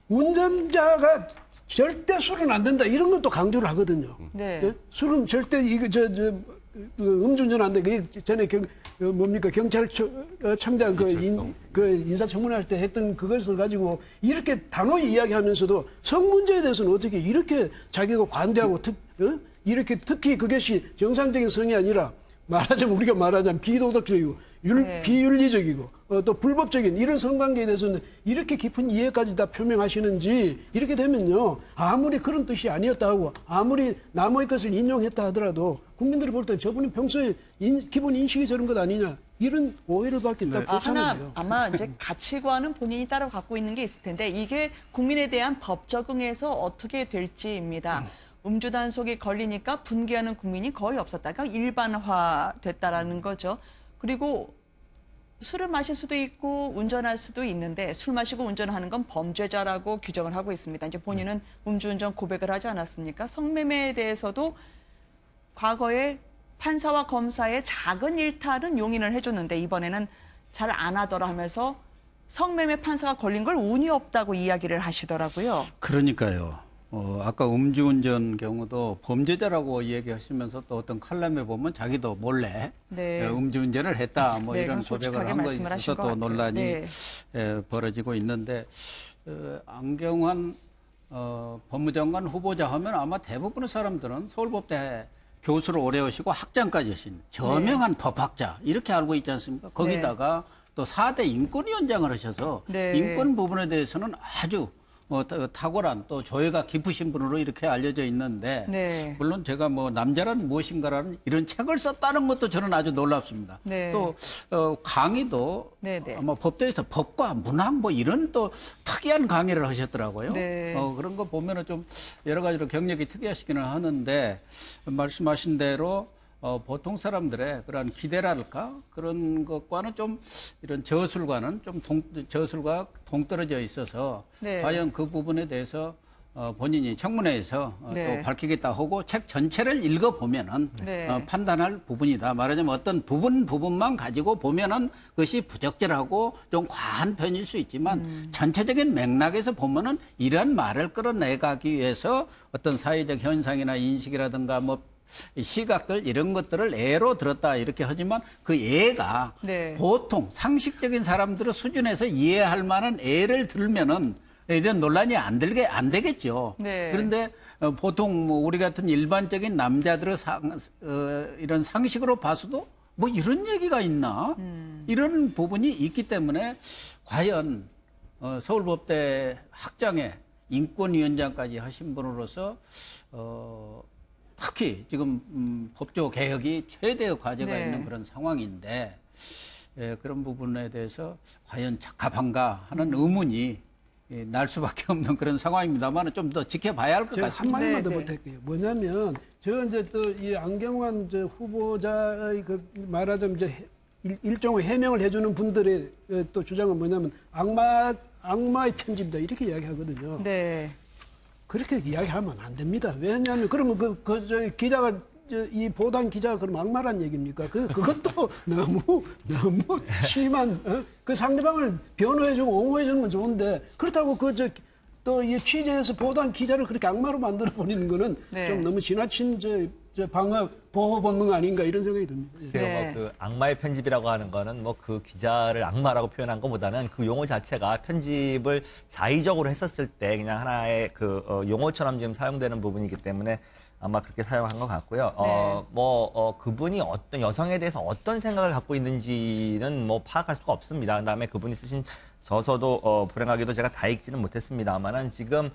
운전자가 절대 술은 안 된다. 이런 건 또 강조를 하거든요. 네. 예? 술은 절대 음주운전 안 돼. 그게 전에 경찰청장 그 인사청문회 할 때 했던 그것을 가지고 이렇게 단호히 이야기하면서도 성 문제에 대해서는 어떻게 이렇게 자기가 관대하고 이렇게 특히 그것이 정상적인 성이 아니라 우리가 말하자면 비도덕적이고 비윤리적이고 또 불법적인 이런 성관계에 대해서는 이렇게 깊은 이해까지 다 표명하시는지 이렇게 되면요. 아무리 그런 뜻이 아니었다 하고 아무리 남의 것을 인용했다 하더라도 국민들이 볼 때 저분이 평소에 기본 인식이 저런 것 아니냐 이런 오해를 받기 딱 좋잖아요. 아마 이제 가치관은 본인이 따로 갖고 있는 게 있을 텐데 이게 국민에 대한 법 적응에서 어떻게 될지입니다. 음주 단속에 걸리니까 분개하는 국민이 거의 없었다. 그러니까 일반화됐다라는 거죠. 그리고 술을 마실 수도 있고 운전할 수도 있는데 술 마시고 운전하는 건 범죄자라고 규정을 하고 있습니다. 이제 본인은 음주운전 고백을 하지 않았습니까? 성매매에 대해서도 과거에 판사와 검사의 작은 일탈은 용인을 해줬는데 이번에는 잘 안 하더라 하면서 성매매 판사가 걸린 걸 운이 없다고 이야기를 하시더라고요. 그러니까요. 아까 음주운전 경우도 범죄자라고 얘기하시면서 또 어떤 칼럼에 보면 자기도 몰래 음주운전을 했다 뭐 이런 고백을 한 것에 있어서 또 논란이 벌어지고 있는데 안경환 법무장관 후보자 하면 아마 대부분의 사람들은 서울법대 교수를 오래 하시고 학장까지 하신 저명한 법학자 이렇게 알고 있지 않습니까? 거기다가 또 4대 인권위원장을 하셔서 인권 부분에 대해서는 아주 탁월한 또 조예가 깊으신 분으로 이렇게 알려져 있는데 물론 제가 뭐 남자란 무엇인가라는 이런 책을 썼다는 것도 저는 아주 놀랍습니다. 또 강의도 아마 법대에서 법과 문학 뭐 이런 또 특이한 강의를 하셨더라고요. 그런 거 보면은 좀 여러 가지로 경력이 특이하시기는 하는데 말씀하신 대로 보통 사람들의 그런 기대랄까 그런 것과는 좀 이런 저술과는 좀 저술과 동떨어져 있어서 과연 그 부분에 대해서 본인이 청문회에서 또 밝히겠다 하고 책 전체를 읽어보면은 판단할 부분이다. 말하자면 어떤 부분만 가지고 보면은 그것이 부적절하고 좀 과한 편일 수 있지만 전체적인 맥락에서 보면은 이런 말을 끌어내가기 위해서 어떤 사회적 현상이나 인식이라든가 뭐 시각들 이런 것들을 예로 들었다 이렇게 하지만 그 예가 보통 상식적인 사람들의 수준에서 이해할 만한 예를 들면은 이런 논란이 안 되겠죠. 그런데 보통 뭐 우리 같은 일반적인 남자들의 이런 상식으로 봐서도 뭐 이런 얘기가 있나 이런 부분이 있기 때문에 과연 서울법대 학장의 인권위원장까지 하신 분으로서 특히 지금 법조 개혁이 최대의 과제가 있는 그런 상황인데 그런 부분에 대해서 과연 적합한가 하는 의문이 날 수밖에 없는 그런 상황입니다만 좀 더 지켜봐야 할 것 같습니다. 한마디만 더 부탁드릴게요. 뭐냐면 저 이제 또 이 안경환 후보자의 그 말하자면 이제 일종의 해명을 해주는 분들의 또 주장은 뭐냐면 악마의 편집이다 이렇게 이야기하거든요. 그렇게 이야기하면 안 됩니다. 왜냐하면 그러면 저 기자가 이 보도한 기자가 그럼 악마란 얘기입니까? 그것도 너무 심한 그 상대방을 변호해주고 옹호해주는 건 좋은데 그렇다고 또 이 취재해서 보도한 기자를 그렇게 악마로 만들어 버리는 거는 좀 너무 지나친 보호 본능 아닌가 이런 생각이 듭니다. 글쎄요, 그 악마의 편집이라고 하는 거는 뭐 그 기자를 악마라고 표현한 것보다는 그 용어 자체가 편집을 자의적으로 했었을 때 그냥 하나의 그 용어처럼 지금 사용되는 부분이기 때문에 아마 그렇게 사용한 것 같고요. 그분이 어떤 여성에 대해서 어떤 생각을 갖고 있는지는 뭐 파악할 수가 없습니다. 그다음에 그분이 쓰신 저서도 불행하게도 제가 다 읽지는 못했습니다만은 지금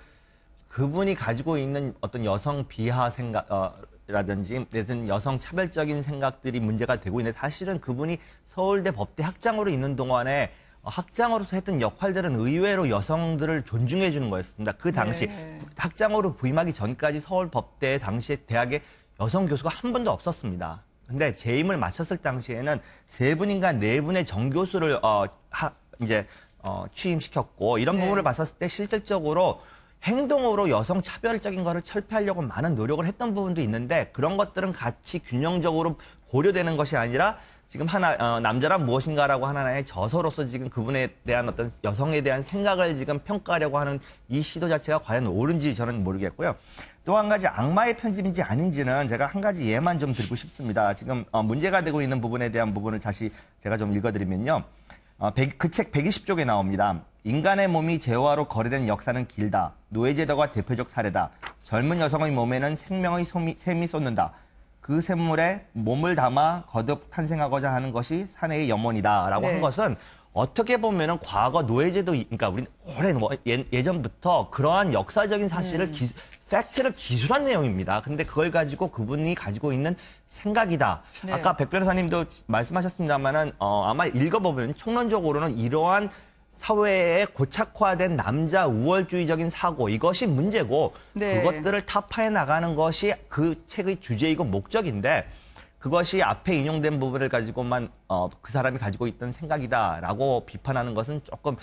그분이 가지고 있는 어떤 여성 비하 생각라든지 내지는 여성 차별적인 생각들이 문제가 되고 있는데 사실은 그분이 서울대 법대 학장으로 있는 동안에 학장으로서 했던 역할들은 의외로 여성들을 존중해 주는 거였습니다. 그 당시 학장으로 부임하기 전까지 서울법대 당시에 대학에 여성 교수가 한 분도 없었습니다. 근데 재임을 마쳤을 당시에는 3분인가 4분의 정교수를 취임시켰고 이런 부분을 봤었을 때 실질적으로 행동으로 여성 차별적인 거를 철폐하려고 많은 노력을 했던 부분도 있는데 그런 것들은 같이 균형적으로 고려되는 것이 아니라 지금 남자란 무엇인가라고 하나의 저서로서 지금 그분에 대한 어떤 여성에 대한 생각을 지금 평가하려고 하는 이 시도 자체가 과연 옳은지 저는 모르겠고요. 또 한 가지 악마의 편집인지 아닌지는 제가 한 가지 예만 좀 드리고 싶습니다. 지금 문제가 되고 있는 부분에 대한 부분을 다시 제가 좀 읽어드리면요. 그 책 120쪽에 나옵니다. 인간의 몸이 재화로 거래된 역사는 길다. 노예제도가 대표적 사례다. 젊은 여성의 몸에는 생명의 샘이 솟는다. 그 샘물에 몸을 담아 거듭 탄생하고자 하는 것이 사내의 염원이다라고 한 것은 어떻게 보면은 과거 노예제도, 그러니까 우리는 오랜 예전부터 그러한 역사적인 사실을 팩트를 기술한 내용입니다. 근데 그걸 가지고 그분이 가지고 있는 생각이다. 네. 아까 백 변호사님도 말씀하셨습니다만은 아마 읽어보면 총론적으로는 이러한 사회에 고착화된 남자 우월주의적인 사고 이것이 문제고 네. 그것들을 타파해 나가는 것이 그 책의 주제이고 목적인데 그것이 앞에 인용된 부분을 가지고만 그 사람이 가지고 있던 생각이다라고 비판하는 것은 조금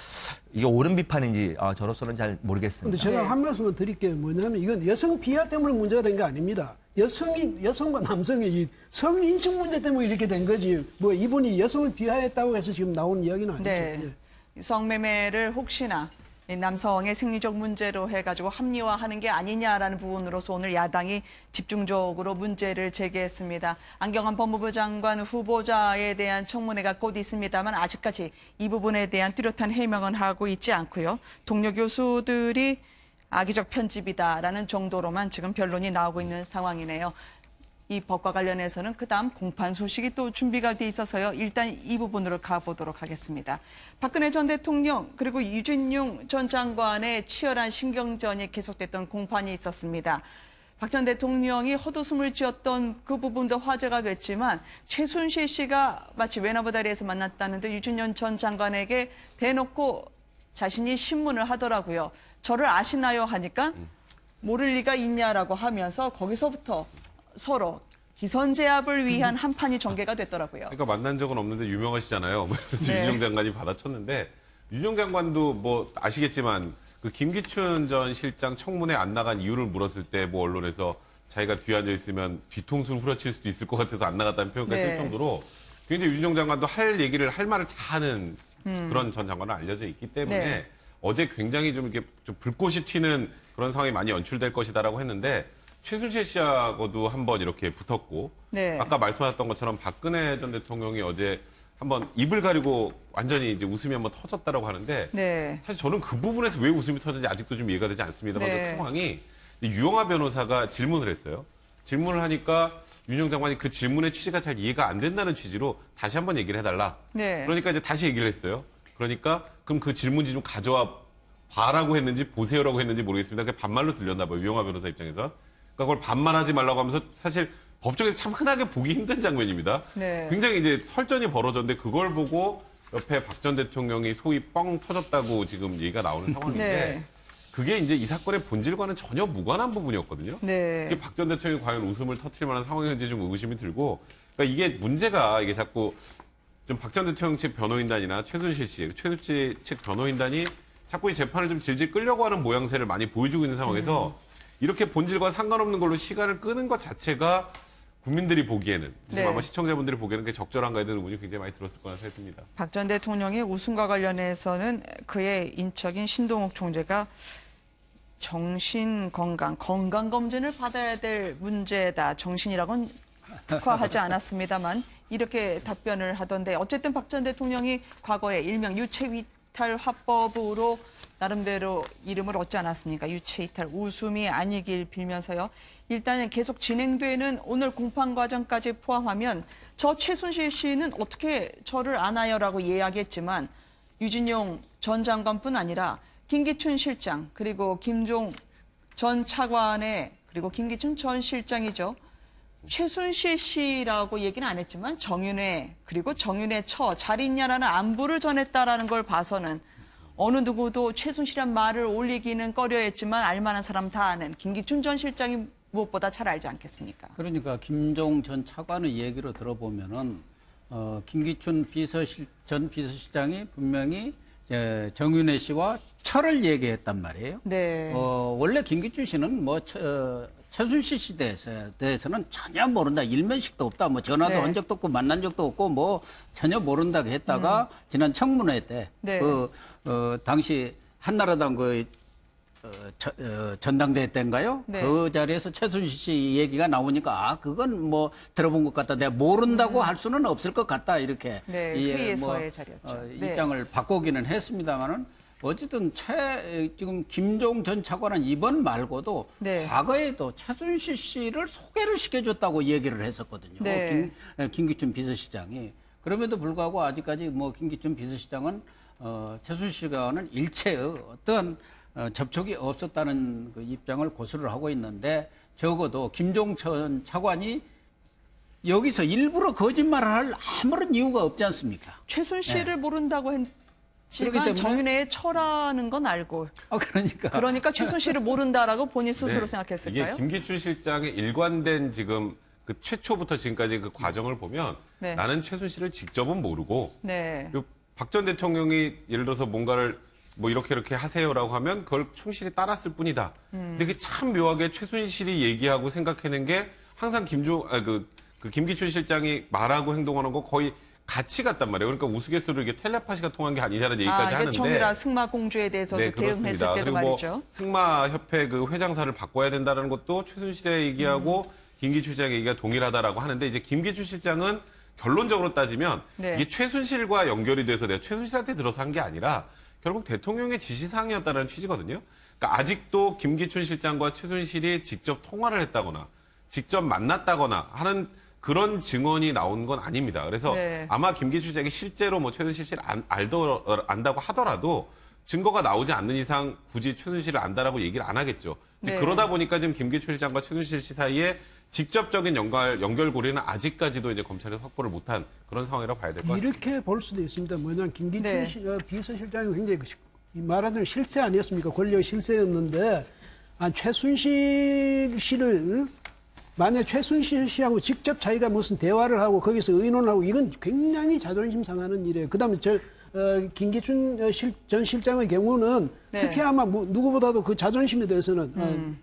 이게 옳은 비판인지 저로서는 잘 모르겠습니다. 근데 제가 한 말씀만 드릴 게 뭐냐면 이건 여성 비하 때문에 문제가 된 게 아닙니다. 여성과 남성의 이 성인식 문제 때문에 이렇게 된 거지. 뭐 이분이 여성을 비하했다고 해서 지금 나오는 이야기는 아니죠. 네. 성매매를 혹시나 남성의 생리적 문제로 해가지고 합리화하는 게 아니냐라는 부분으로서 오늘 야당이 집중적으로 문제를 제기했습니다. 안경환 법무부 장관 후보자에 대한 청문회가 곧 있습니다만 아직까지 이 부분에 대한 뚜렷한 해명은 하고 있지 않고요. 동료 교수들이 악의적 편집이다라는 정도로만 지금 변론이 나오고 있는 상황이네요. 이 법과 관련해서는 그다음 공판 소식이 또 준비가 돼 있어서요. 일단 이 부분으로 가보도록 하겠습니다. 박근혜 전 대통령 그리고 유진용 전 장관의 치열한 신경전이 계속됐던 공판이 있었습니다. 박 전 대통령이 헛웃음을 지었던 그 부분도 화제가 됐지만 최순실 씨가 마치 외나무다리에서 만났다는데 유진용 전 장관에게 대놓고 자신이 신문을 하더라고요. 저를 아시나요? 하니까 모를 리가 있냐라고 하면서 거기서부터 서로 기선제압을 위한 한 판이 전개가 됐더라고요. 그러니까 만난 적은 없는데 유명하시잖아요. 그래서 윤영 장관이 받아쳤는데 윤영 장관도 뭐 아시겠지만 그 김기춘 전 실장 청문회 안 나간 이유를 물었을 때 뭐 언론에서 자기가 뒤에 앉아 있으면 뒤통수를 후려칠 수도 있을 것 같아서 안 나갔다는 표현까지 쓸 정도로 굉장히 윤영 장관도 할 말을 다 하는 그런 전 장관은 알려져 있기 때문에 어제 굉장히 좀 이렇게 좀 불꽃이 튀는 그런 상황이 많이 연출될 것이다라고 했는데 최순실 씨하고도 한번 이렇게 붙었고 아까 말씀하셨던 것처럼 박근혜 전 대통령이 어제 한번 입을 가리고 완전히 이제 웃음이 한번 터졌다라고 하는데 사실 저는 그 부분에서 왜 웃음이 터졌는지 아직도 좀 이해가 되지 않습니다만 그 상황이 유영하 변호사가 질문을 했어요. 질문을 하니까 윤영 장관이 그 질문의 취지가 잘 이해가 안 된다는 취지로 다시 한번 얘기를 해달라. 그러니까 이제 다시 얘기를 했어요. 그러니까 그럼 그 질문지 좀 가져와 봐라고 했는지 보세요라고 했는지 모르겠습니다. 그게 반말로 들렸나 봐요. 유영하 변호사 입장에서. 그러니까 그걸 반말하지 말라고 하면서 사실 법정에서 참 흔하게 보기 힘든 장면입니다. 굉장히 이제 설전이 벌어졌는데 그걸 보고 옆에 박 전 대통령이 소위 뻥 터졌다고 지금 얘기가 나오는 상황인데 그게 이제 이 사건의 본질과는 전혀 무관한 부분이었거든요. 이게 박 전 대통령이 과연 웃음을 터뜨릴 만한 상황이었는지 좀 의구심이 들고 그러니까 이게 문제가 이게 자꾸 좀 박 전 대통령 측 변호인단이나 최순실 측 변호인단이 자꾸 이 재판을 좀 질질 끌려고 하는 모양새를 많이 보여주고 있는 상황에서 이렇게 본질과 상관없는 걸로 시간을 끄는 것 자체가 국민들이 보기에는 지금 아마 시청자분들이 보기에는 그게 적절한가에 대한 의문이 굉장히 많이 들었을 거라 생각됩니다. 박 전 대통령의 웃음과 관련해서는 그의 인척인 신동욱 총재가 건강검진을 받아야 될 문제다. 정신이라고는 특화하지 않았습니다만 이렇게 답변을 하던데 어쨌든 박 전 대통령이 과거에 일명 유체이탈 화법으로 나름대로 이름을 얻지 않았습니까? 유체이탈 웃음이 아니길 빌면서요. 일단은 계속 진행되는 오늘 공판 과정까지 포함하면 저 최순실 씨는 어떻게 저를 아나요라고 이야기했지만 유진용 전 장관뿐 아니라 김기춘 실장 그리고 김종 전 차관의 그리고 김기춘 전 실장이죠. 최순실 씨라고 얘기는 안 했지만 정윤회 그리고 정윤회 처 잘 있냐라는 안부를 전했다라는 걸 봐서는 어느 누구도 최순실이란 말을 올리기는 꺼려했지만 알만한 사람 다 아는 김기춘 전 실장이 무엇보다 잘 알지 않겠습니까? 그러니까 김종 전 차관의 얘기로 들어보면은 김기춘 전 비서실장이 분명히 정윤회 씨와 철을 얘기했단 말이에요. 네. 원래 김기춘 씨는 뭐 최순실 씨 대해서는 전혀 모른다. 일면식도 없다. 뭐 전화도 네. 한 적도 없고 만난 적도 없고 뭐 전혀 모른다고 했다가 지난 청문회 때 네. 당시 한나라당 전당대회 때인가요? 네. 그 자리에서 최순실 씨 얘기가 나오니까 그건 뭐 들어본 것 같다. 내가 모른다고 할 수는 없을 것 같다. 이렇게 네, 회의에서의 자리였죠. 네. 입장을 바꾸기는 했습니다만은 어쨌든 지금 김종 전 차관은 이번 말고도 네. 과거에도 최순실 씨를 소개를 시켜줬다고 얘기를 했었거든요. 네. 김기춘 비서실장이. 그럼에도 불구하고 아직까지 뭐 김기춘 비서실장은 최순실 씨와는 일체의 어떤 접촉이 없었다는 그 입장을 고수를 하고 있는데 적어도 김종천 차관이 여기서 일부러 거짓말을 할 아무런 이유가 없지 않습니까? 최순실을 모른다고 그렇기 했지만 때문에 정윤회의 철하는 건 알고. 그러니까 최순실을 모른다라고 본인 스스로 네. 생각했을까요? 이게 김기춘 실장의 일관된 지금 그 최초부터 지금까지 그 과정을 보면 네. 나는 최순실을 직접은 모르고 네. 그리고 박 전 대통령이 예를 들어서 뭔가를 뭐 이렇게 하세요라고 하면 그걸 충실히 따랐을 뿐이다. 근데 그게 참 묘하게 최순실이 얘기하고 생각해낸 게 항상 김기춘 실장이 말하고 행동하는 거 거의 같이 갔단 말이에요. 그러니까 우스갯소리로 이게 텔레파시가 통한 게 아니라는 얘기까지 하는데. 정유라 승마 공주에 대해서도 네, 대응했을 그렇습니다. 때도 그리고 말이죠. 뭐 승마협회 그 회장사를 바꿔야 된다는 것도 최순실의 얘기하고 김기춘 실장의 얘기가 동일하다라고 하는데 이제 김기춘 실장은 결론적으로 따지면 네. 이게 최순실과 연결이 돼서 내가 최순실한테 들어서 한 게 아니라 결국 대통령의 지시사항이었다는 취지거든요. 그러니까 아직도 김기춘 실장과 최순실이 직접 통화를 했다거나 직접 만났다거나 하는 그런 증언이 나온 건 아닙니다. 그래서 네. 아마 김기춘 실장이 실제로 뭐 최순실 씨를 안다고 하더라도 증거가 나오지 않는 이상 굳이 최순실을 안다라고 얘기를 안 하겠죠. 이제 네. 그러다 보니까 지금 김기춘 실장과 최순실 씨 사이에 직접적인 연결고리는 아직까지도 이제 검찰이 확보를 못한 그런 상황이라고 봐야 될 것 같습니다. 이렇게 볼 수도 있습니다. 뭐냐면 김기춘 네. 비서실장이 굉장히 말하자면 실세 아니었습니까? 권력 실세였는데 최순실 씨를 만약 최순실 씨하고 직접 자기가 무슨 대화를 하고 거기서 의논하고 이건 굉장히 자존심 상하는 일이에요. 그다음에 김기춘 전 실장의 경우는 네. 특히 아마 누구보다도 그 자존심에 대해서는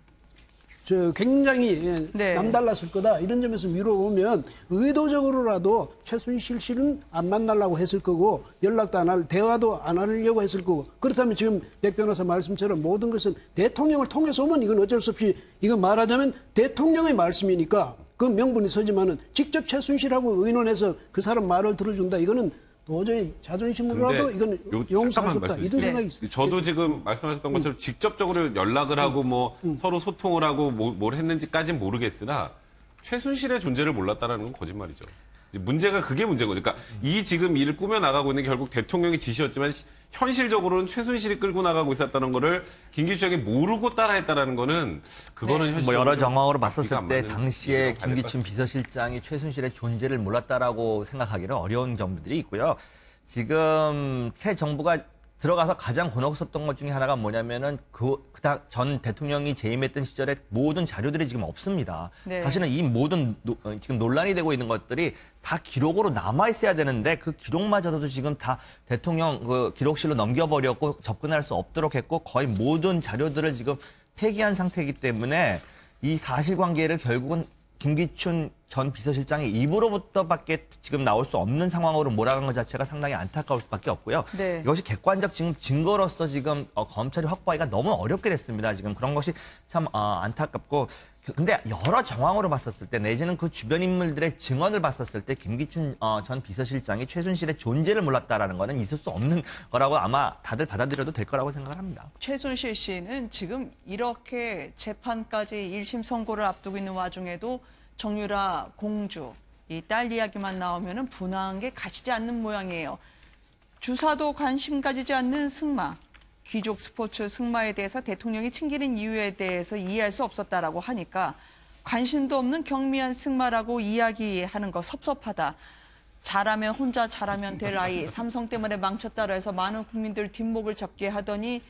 굉장히 네. 남달랐을 거다. 이런 점에서 미뤄보면 의도적으로라도 최순실 씨는 안 만나려고 했을 거고 연락도 대화도 안 하려고 했을 거고 그렇다면 지금 백 변호사 말씀처럼 모든 것은 대통령을 통해서 오면 이건 어쩔 수 없이 이건 말하자면 대통령의 말씀이니까 그 명분이 서지만은 직접 최순실하고 의논해서 그 사람 말을 들어준다. 이거는 도저히 자존심으로라도 이건 용서할 수 없다. 이런 생각이 있어요. 저도 지금 말씀하셨던 것처럼 직접적으로 연락을 하고 뭐 서로 소통을 하고 뭘 했는지까지는 모르겠으나 최순실의 존재를 몰랐다는 건 거짓말이죠. 이제 문제가 그게 문제인 거죠. 그러니까 이 지금 일을 꾸며나가고 있는 게 결국 대통령의 지시였지만 현실적으로는 최순실이 끌고 나가고 있었다는 거를 김기춘이 모르고 따라했다는 거는 그거는 뭐 여러 정황으로 맞기가 봤었을 안 때 맞는 당시에 얘기라고 봐야 될것 김기춘 비서실장이 최순실의 존재를 몰랐다라고 생각하기는 어려운 점들이 있고요. 지금 새 정부가 들어가서 가장 곤혹스럽던 것 중에 하나가 뭐냐면은 전 대통령이 재임했던 시절에 모든 자료들이 지금 없습니다. 네. 사실은 이 모든 지금 논란이 되고 있는 것들이 다 기록으로 남아 있어야 되는데 그 기록마저도 지금 다 대통령 그 기록실로 넘겨버렸고 접근할 수 없도록 했고 거의 모든 자료들을 지금 폐기한 상태이기 때문에 이 사실관계를 결국은 김기춘 전 비서실장의 입으로부터밖에 지금 나올 수 없는 상황으로 몰아간 것 자체가 상당히 안타까울 수밖에 없고요. 네. 이것이 객관적 증거로서 지금 검찰이 확보하기가 너무 어렵게 됐습니다. 지금 그런 것이 참 안타깝고 근데 여러 정황으로 봤었을 때 내지는 그 주변 인물들의 증언을 봤었을 때 김기춘 전 비서실장이 최순실의 존재를 몰랐다라는 거는 있을 수 없는 거라고 아마 다들 받아들여도 될 거라고 생각을 합니다. 최순실 씨는 지금 이렇게 재판까지 1심 선고를 앞두고 있는 와중에도 정유라 공주, 이 딸 이야기만 나오면은 분한 게 가시지 않는 모양이에요. 주사도 관심 가지지 않는 승마. 귀족 스포츠 승마에 대해서 대통령이 챙기는 이유에 대해서 이해할 수 없었다라고 하니까 관심도 없는 경미한 승마라고 이야기하는 거 섭섭하다. 잘하면 혼자 잘하면 될 아이, 삼성 때문에 망쳤다라 해서 많은 국민들 뒷목을 잡게 하더니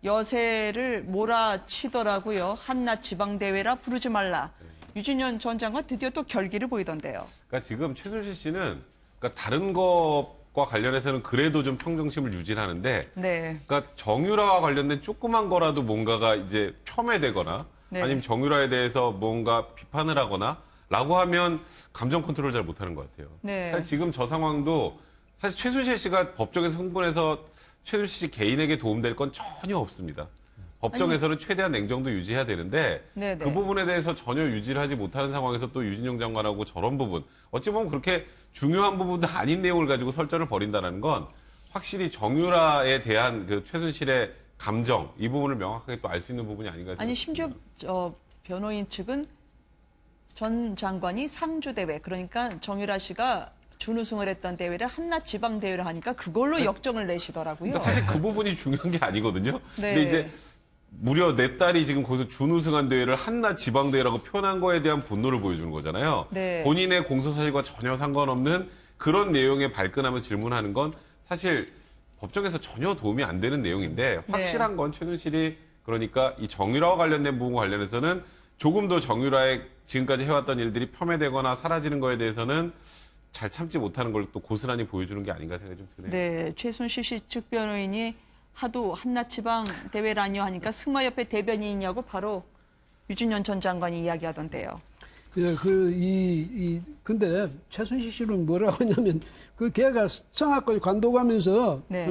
여세를 몰아치더라고요. 한낮 지방대회라 부르지 말라. 유진현 전 장관 드디어 또 결기를 보이던데요. 그러니까 지금 최순실 씨는 그러니까 다른 거 관련해서는 그래도 좀 평정심을 유지하는데, 네. 그러니까 정유라와 관련된 조그만 거라도 뭔가가 이제 폄훼되거나 네. 아니면 정유라에 대해서 뭔가 비판을 하거나 라고 하면 감정 컨트롤 잘 못하는 것 같아요. 네. 사실 지금 저 상황도 사실 최순실 씨가 법정에서 흥분해서 최순실 씨 개인에게 도움될 건 전혀 없습니다. 법정에서는 최대한 냉정도 유지해야 되는데 네네. 그 부분에 대해서 전혀 유지를 하지 못하는 상황에서 또 유진용 장관하고 저런 부분 어찌 보면 그렇게 중요한 부분도 아닌 내용을 가지고 설전을 벌인다는 건 확실히 정유라에 대한 그 최순실의 감정 이 부분을 명확하게 또 알 수 있는 부분이 아닌가 생각합니다. 아니 심지어 변호인 측은 전 장관이 상주 대회 그러니까 정유라 씨가 준우승을 했던 대회를 한낮 지방 대회를 하니까 그걸로 역정을 내시더라고요. 그러니까 사실 그 부분이 중요한 게 아니거든요. 네. 근데 이제 무려 내 딸이 지금 거기서 준우승한 대회를 한낮 지방 대회라고 표현한 거에 대한 분노를 보여주는 거잖아요. 네. 본인의 공소사실과 전혀 상관없는 그런 내용에 발끈하면서 질문하는 건 사실 법정에서 전혀 도움이 안 되는 내용인데 확실한 건 최순실이 그러니까 이 정유라와 관련된 부분과 관련해서는 조금 더 정유라의 지금까지 해왔던 일들이 폄훼되거나 사라지는 거에 대해서는 잘 참지 못하는 걸 또 고스란히 보여주는 게 아닌가 생각이 좀 드네요. 네, 최순실 씨 측 변호인이 하도 한낮 지방 대회라뇨 하니까 승마협회 대변인이냐고 바로 유진현 전 장관이 이야기하던데요. 근데 최순실 씨는 뭐라고 하냐면 그 걔가 성악을 관둬가면서 네.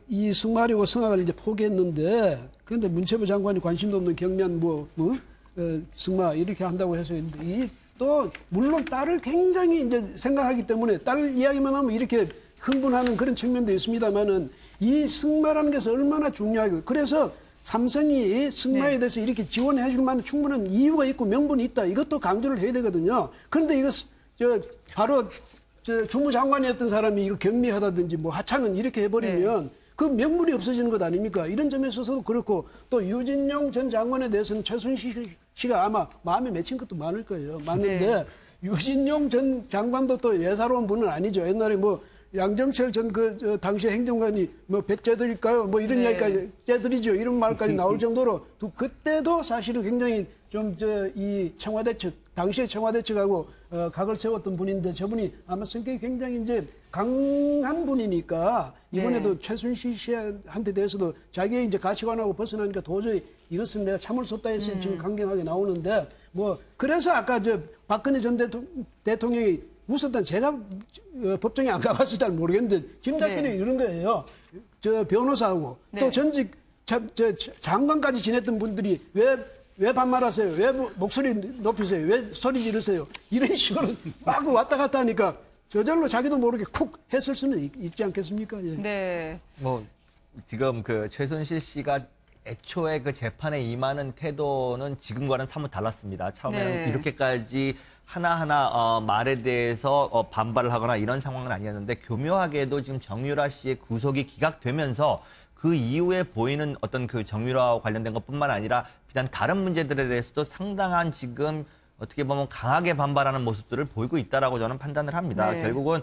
이 승마하려고 성악을 이제 포기했는데 근데 문체부 장관이 관심도 없는 경면 승마 이렇게 한다고 해서 또 물론 딸을 굉장히 이제 생각하기 때문에 딸 이야기만 하면 이렇게 흥분하는 그런 측면도 있습니다만은 이 승마라는 것이 얼마나 중요하고 그래서 삼성이 승마에 대해서 이렇게 지원해 줄 만한 충분한 이유가 있고 명분이 있다. 이것도 강조를 해야 되거든요. 그런데 이거 바로 주무장관이었던 사람이 이거 경미하다든지 뭐 하찮은 이렇게 해버리면 그 명분이 없어지는 것 아닙니까? 이런 점에 있어서도 그렇고 또 유진용 전 장관에 대해서는 최순실 씨가 아마 마음에 맺힌 것도 많을 거예요. 맞는데 유진용 전 장관도 또 예사로운 분은 아니죠. 옛날에 뭐 양정철 전 당시 행정관이 뭐 백제들일까요? 뭐 이런 이야기까지 째들이죠. 이런 말까지 나올 정도로 그때도 사실은 굉장히 좀 이 청와대 측 당시에 청와대 측하고 각을 세웠던 분인데 저분이 아마 성격이 굉장히 이제 강한 분이니까 이번에도 최순실 씨한테 대해서도 자기의 이제 가치관하고 벗어나니까 도저히 이것은 내가 참을 수 없다 해서 지금 강경하게 나오는데 뭐 그래서 아까 박근혜 전 대통령이 웃었던 제가 법정에 안 가봐서 잘 모르겠는데 짐작기는 이런 거예요. 변호사하고 또 전직 장관까지 지냈던 분들이 왜 반말하세요? 왜 목소리 높이세요? 왜 소리 지르세요? 이런 식으로 막 왔다 갔다 하니까 저절로 자기도 모르게 쿡 했을 수는 있지 않겠습니까? 예. 네. 뭐 지금 그 최순실 씨가 애초에 그 재판에 임하는 태도는 지금과는 사뭇 달랐습니다. 처음에는 이렇게까지 하나하나 말에 대해서 반발을 하거나 이런 상황은 아니었는데 교묘하게도 지금 정유라 씨의 구속이 기각되면서 그 이후에 보이는 어떤 그 정유라와 관련된 것뿐만 아니라 비단 다른 문제들에 대해서도 상당한 지금 어떻게 보면 강하게 반발하는 모습들을 보이고 있다라고 저는 판단을 합니다. 결국은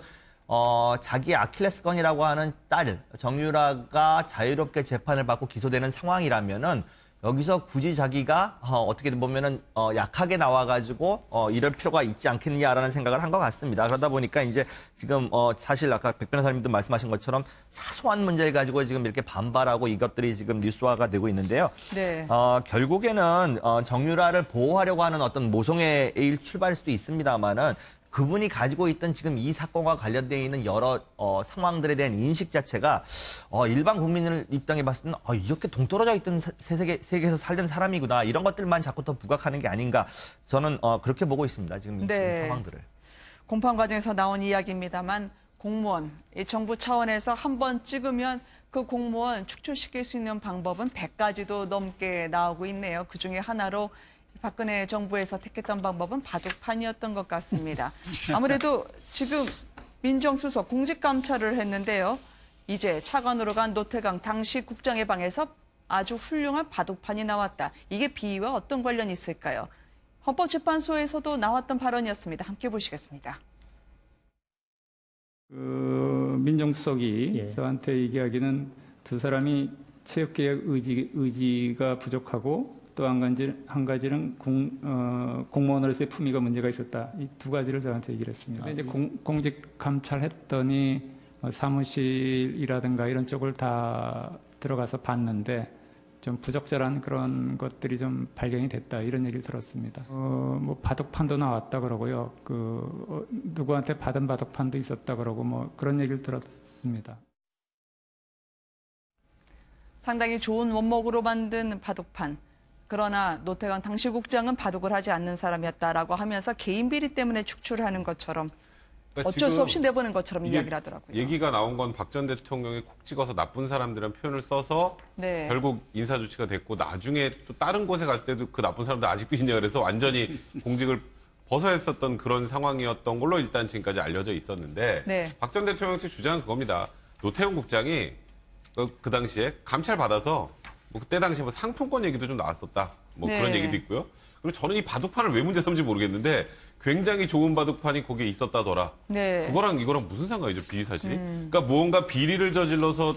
자기의 아킬레스건이라고 하는 딸 정유라가 자유롭게 재판을 받고 기소되는 상황이라면은 여기서 굳이 자기가 어떻게 보면은 약하게 나와가지고 이럴 필요가 있지 않겠느냐라는 생각을 한 것 같습니다. 그러다 보니까 이제 지금 사실 아까 백 변호사님도 말씀하신 것처럼 사소한 문제를 가지고 지금 이렇게 반발하고 이것들이 지금 뉴스화가 되고 있는데요. 네. 결국에는 정유라를 보호하려고 하는 어떤 모성의 일 출발일 수도 있습니다만은. 그분이 가지고 있던 지금 이 사건과 관련되어 있는 여러 상황들에 대한 인식 자체가 일반 국민을 입장에 봤을 때는 이렇게 동떨어져 있던 세계에서 살던 사람이구나 이런 것들만 자꾸 더 부각하는 게 아닌가 저는 그렇게 보고 있습니다. 지금 이 상황들을. 공판 과정에서 나온 이야기입니다만 공무원, 이 정부 차원에서 한 번 찍으면 그 공무원 축출시킬 수 있는 방법은 100가지도 넘게 나오고 있네요. 그중에 하나로 박근혜 정부에서 택했던 방법은 바둑판이었던 것 같습니다. 아무래도 지금 민정수석 공직감찰을 했는데요. 이제 차관으로 간 노태강 당시 국장의 방에서 아주 훌륭한 바둑판이 나왔다. 이게 비위와 어떤 관련이 있을까요? 헌법재판소에서도 나왔던 발언이었습니다. 함께 보시겠습니다. 민정수석이 저한테 얘기하기는 두 사람이 체육개혁 의지가 부족하고 또 한 가지는 공무원으로서의 품위가 문제가 있었다. 이 두 가지를 저한테 얘기를 했습니다. 이제 공직 감찰했더니 사무실이라든가 이런 쪽을 다 들어가서 봤는데 좀 부적절한 그런 것들이 좀 발견이 됐다 이런 얘기를 들었습니다. 뭐 바둑판도 나왔다 그러고요. 누구한테 받은 바둑판도 있었다 그러고 뭐 그런 얘기를 들었습니다. 상당히 좋은 원목으로 만든 바둑판. 그러나 노태관 당시 국장은 바둑을 하지 않는 사람이었다라고 하면서 개인 비리 때문에 축출하는 것처럼 그러니까 어쩔 수 없이 내보낸 것처럼 이게 이야기를 하더라고요. 얘기가 나온 건 박 전 대통령이 콕 찍어서 나쁜 사람들이라는 표현을 써서 네. 결국 인사 조치가 됐고 나중에 또 다른 곳에 갔을 때도 그 나쁜 사람들 아직도 있냐 그래서 완전히 공직을 벗어야 했었던 그런 상황이었던 걸로 일단 지금까지 알려져 있었는데 네. 박 전 대통령 측 주장은 그겁니다. 노태우 국장이 그 당시에 감찰 받아서 뭐 그때 당시에 뭐 상품권 얘기도 좀 나왔었다. 뭐 네. 그런 얘기도 있고요. 그리고 저는 이 바둑판을 왜 문제 삼는지 모르겠는데 굉장히 좋은 바둑판이 거기에 있었다더라. 네. 그거랑 이거랑 무슨 상관이죠, 비리 사실이? 그러니까 무언가 비리를 저질러서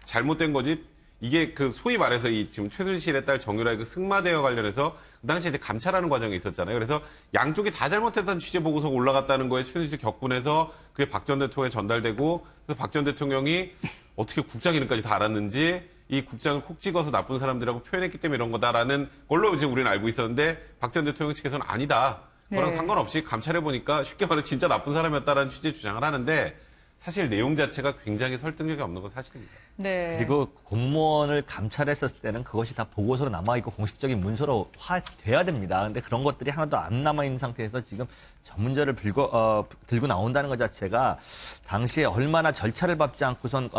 잘못된 거지. 이게 그 소위 말해서 이 지금 최순실의 딸 정유라의 그 승마대와 관련해서 그 당시에 이제 감찰하는 과정이 있었잖아요. 그래서 양쪽이 다 잘못했다는 취재 보고서가 올라갔다는 거에 최순실 격분해서 그게 박 전 대통령에 전달되고 그래서 박 전 대통령이 어떻게 국장 이름까지 다 알았는지 이 국장을 콕 찍어서 나쁜 사람들이라고 표현했기 때문에 이런 거다라는 걸로 이제 우리는 알고 있었는데 박 전 대통령 측에서는 아니다. 그거랑 네. 상관없이 감찰해보니까 쉽게 말해 진짜 나쁜 사람이었다라는 취지의 주장을 하는데 사실 내용 자체가 굉장히 설득력이 없는 건 사실입니다. 네. 그리고 공무원을 감찰했었을 때는 그것이 다 보고서로 남아있고 공식적인 문서로 돼야 됩니다. 근데 그런 것들이 하나도 안 남아있는 상태에서 지금 전문저를 들고 나온다는 것 자체가 당시에 얼마나 절차를 밟지 않고선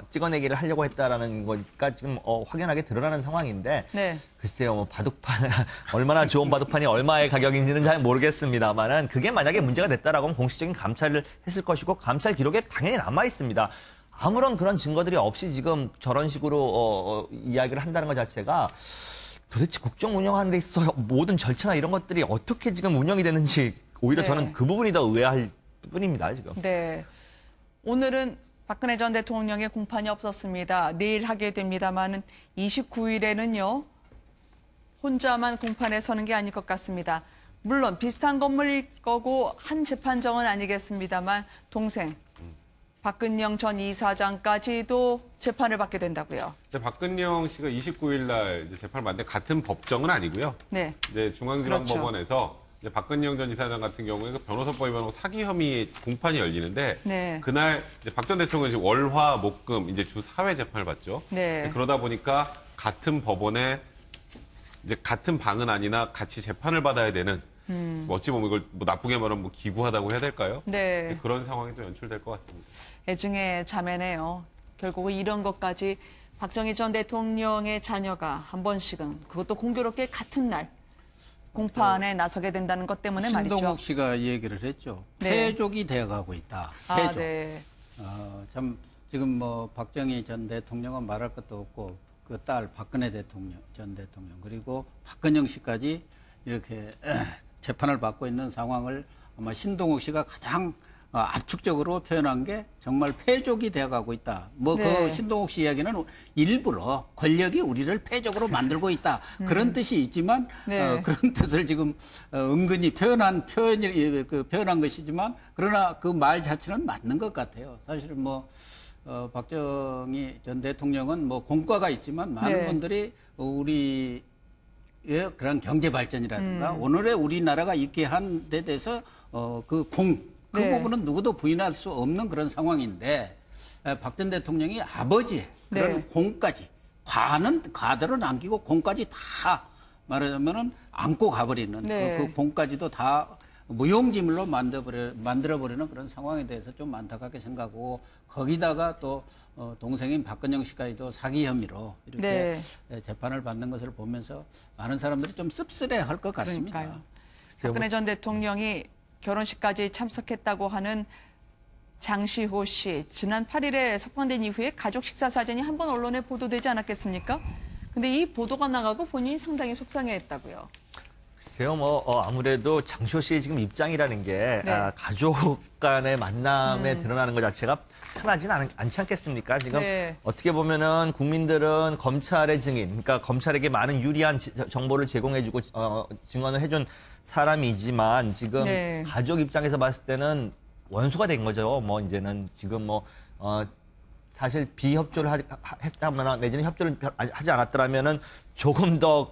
찍어내기를 하려고 했다라는 거니까 지금 확연하게 드러나는 상황인데 네. 글쎄요, 뭐 바둑판 얼마나 좋은 바둑판이 얼마의 가격인지는 잘 모르겠습니다만은 그게 만약에 문제가 됐다라고 하면 공식적인 감찰을 했을 것이고 감찰 기록에 당연히 남아 있습니다. 아무런 그런 증거들이 없이 지금 저런 식으로 이야기를 한다는 것 자체가 도대체 국정 운영하는 데 있어서 모든 절차나 이런 것들이 어떻게 지금 운영이 되는지 오히려 네. 저는 그 부분이 더 의아할 뿐입니다, 지금. 네. 오늘은 박근혜 전 대통령의 공판이 없었습니다. 내일 하게 됩니다만 29일에는요. 혼자만 공판에 서는 게 아닐 것 같습니다. 물론 비슷한 건물일 거고 한 재판정은 아니겠습니다만 동생 박근영 전 이사장까지도 재판을 받게 된다고요. 박근영 씨가 29일 날 이제 재판을 받는데 같은 법정은 아니고요. 네. 이제 중앙지방법원에서 이제 박근영 전 이사장 같은 경우에 그 변호사법 위반하고 사기 혐의 공판이 열리는데 네. 그날 이제 박 전 대통령이 월화 목금 이제 주 4회 재판을 받죠. 네. 그러다 보니까 같은 법원에 이제 같은 방은 아니나 같이 재판을 받아야 되는 어찌 보면 이걸 뭐 나쁘게 말하면 뭐 기구하다고 해야 될까요? 네. 그런 상황이 또 연출될 것 같습니다. 애증의 자매네요. 결국은 이런 것까지 박정희 전 대통령의 자녀가 한 번씩은 그것도 공교롭게 같은 날 공판에 나서게 된다는 것 때문에 말이죠. 신동욱 씨가 이 얘기를 했죠. 네. 패족이 되어가고 있다. 패족. 아, 네. 참 지금 뭐 박정희 전 대통령은 말할 것도 없고 그 딸 박근혜 전 대통령 그리고 박근영 씨까지 이렇게 재판을 받고 있는 상황을 아마 신동욱 씨가 가장 압축적으로 표현한 게 정말 패족이 되어가고 있다. 뭐 그 네. 신동욱 씨 이야기는 일부러 권력이 우리를 패족으로 만들고 있다. 그런 뜻이 있지만 네. 그런 뜻을 지금 은근히 표현한 것이지만 그러나 그 말 자체는 맞는 것 같아요. 사실은 뭐 박정희 전 대통령은 뭐 공과가 있지만 많은 네. 분들이 우리의 그런 경제 발전이라든가 오늘의 우리나라가 있게 한 데 대해서 그 네. 부분은 누구도 부인할 수 없는 그런 상황인데 박 전 대통령이 아버지의 그런 네. 공까지 과대로 남기고 공까지 다 말하자면은 안고 가버리는 네. 그 공까지도 다 무용지물로 만들어버리는 그런 상황에 대해서 좀 안타깝게 생각하고 거기다가 또 동생인 박근영 씨까지도 사기 혐의로 이렇게 재판을 받는 것을 보면서 많은 사람들이 좀 씁쓸해할 것 같습니다. 그러니까요. 박근혜 전 대통령이 결혼식까지 참석했다고 하는 장시호 씨, 지난 8일에 석방된 이후에 가족 식사 사진이 한 번 언론에 보도되지 않았겠습니까? 근데 이 보도가 나가고 본인이 상당히 속상해했다고 글쎄요, 아무래도 장시호 씨의 지금 입장이라는 게 네. 가족 간의 만남에 드러나는 것 자체가 편하지는 않지 않겠습니까? 지금 네. 어떻게 보면은 국민들은 검찰의 증인, 그러니까 검찰에게 많은 유리한 정보를 제공해주고 증언을 해준 사람이지만 지금 네. 가족 입장에서 봤을 때는 원수가 된 거죠. 뭐 이제는 지금 사실 비협조를 했다거나 내지는 협조를 하지 않았더라면은 조금 더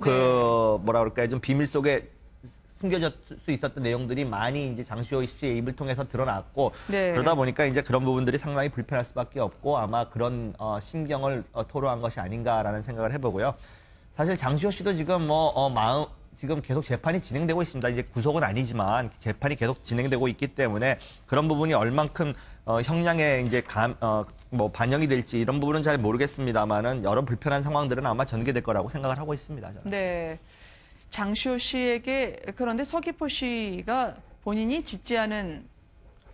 뭐라 그럴까요? 좀 비밀 속에 숨겨질 수 있었던 내용들이 많이 이제 장시호 씨의 입을 통해서 드러났고 그러다 보니까 이제 그런 부분들이 상당히 불편할 수밖에 없고 아마 그런 심경을 토로한 것이 아닌가라는 생각을 해보고요. 사실 장시호 씨도 지금 지금 계속 재판이 진행되고 있습니다. 이제 구속은 아니지만 재판이 계속 진행되고 있기 때문에 그런 부분이 얼만큼 형량에 이제 반영이 될지 이런 부분은 잘 모르겠습니다만은 여러 불편한 상황들은 아마 전개될 거라고 생각을 하고 있습니다. 저는. 네. 장시호 씨에게 그런데 서귀포 씨가 본인이 짓지 않은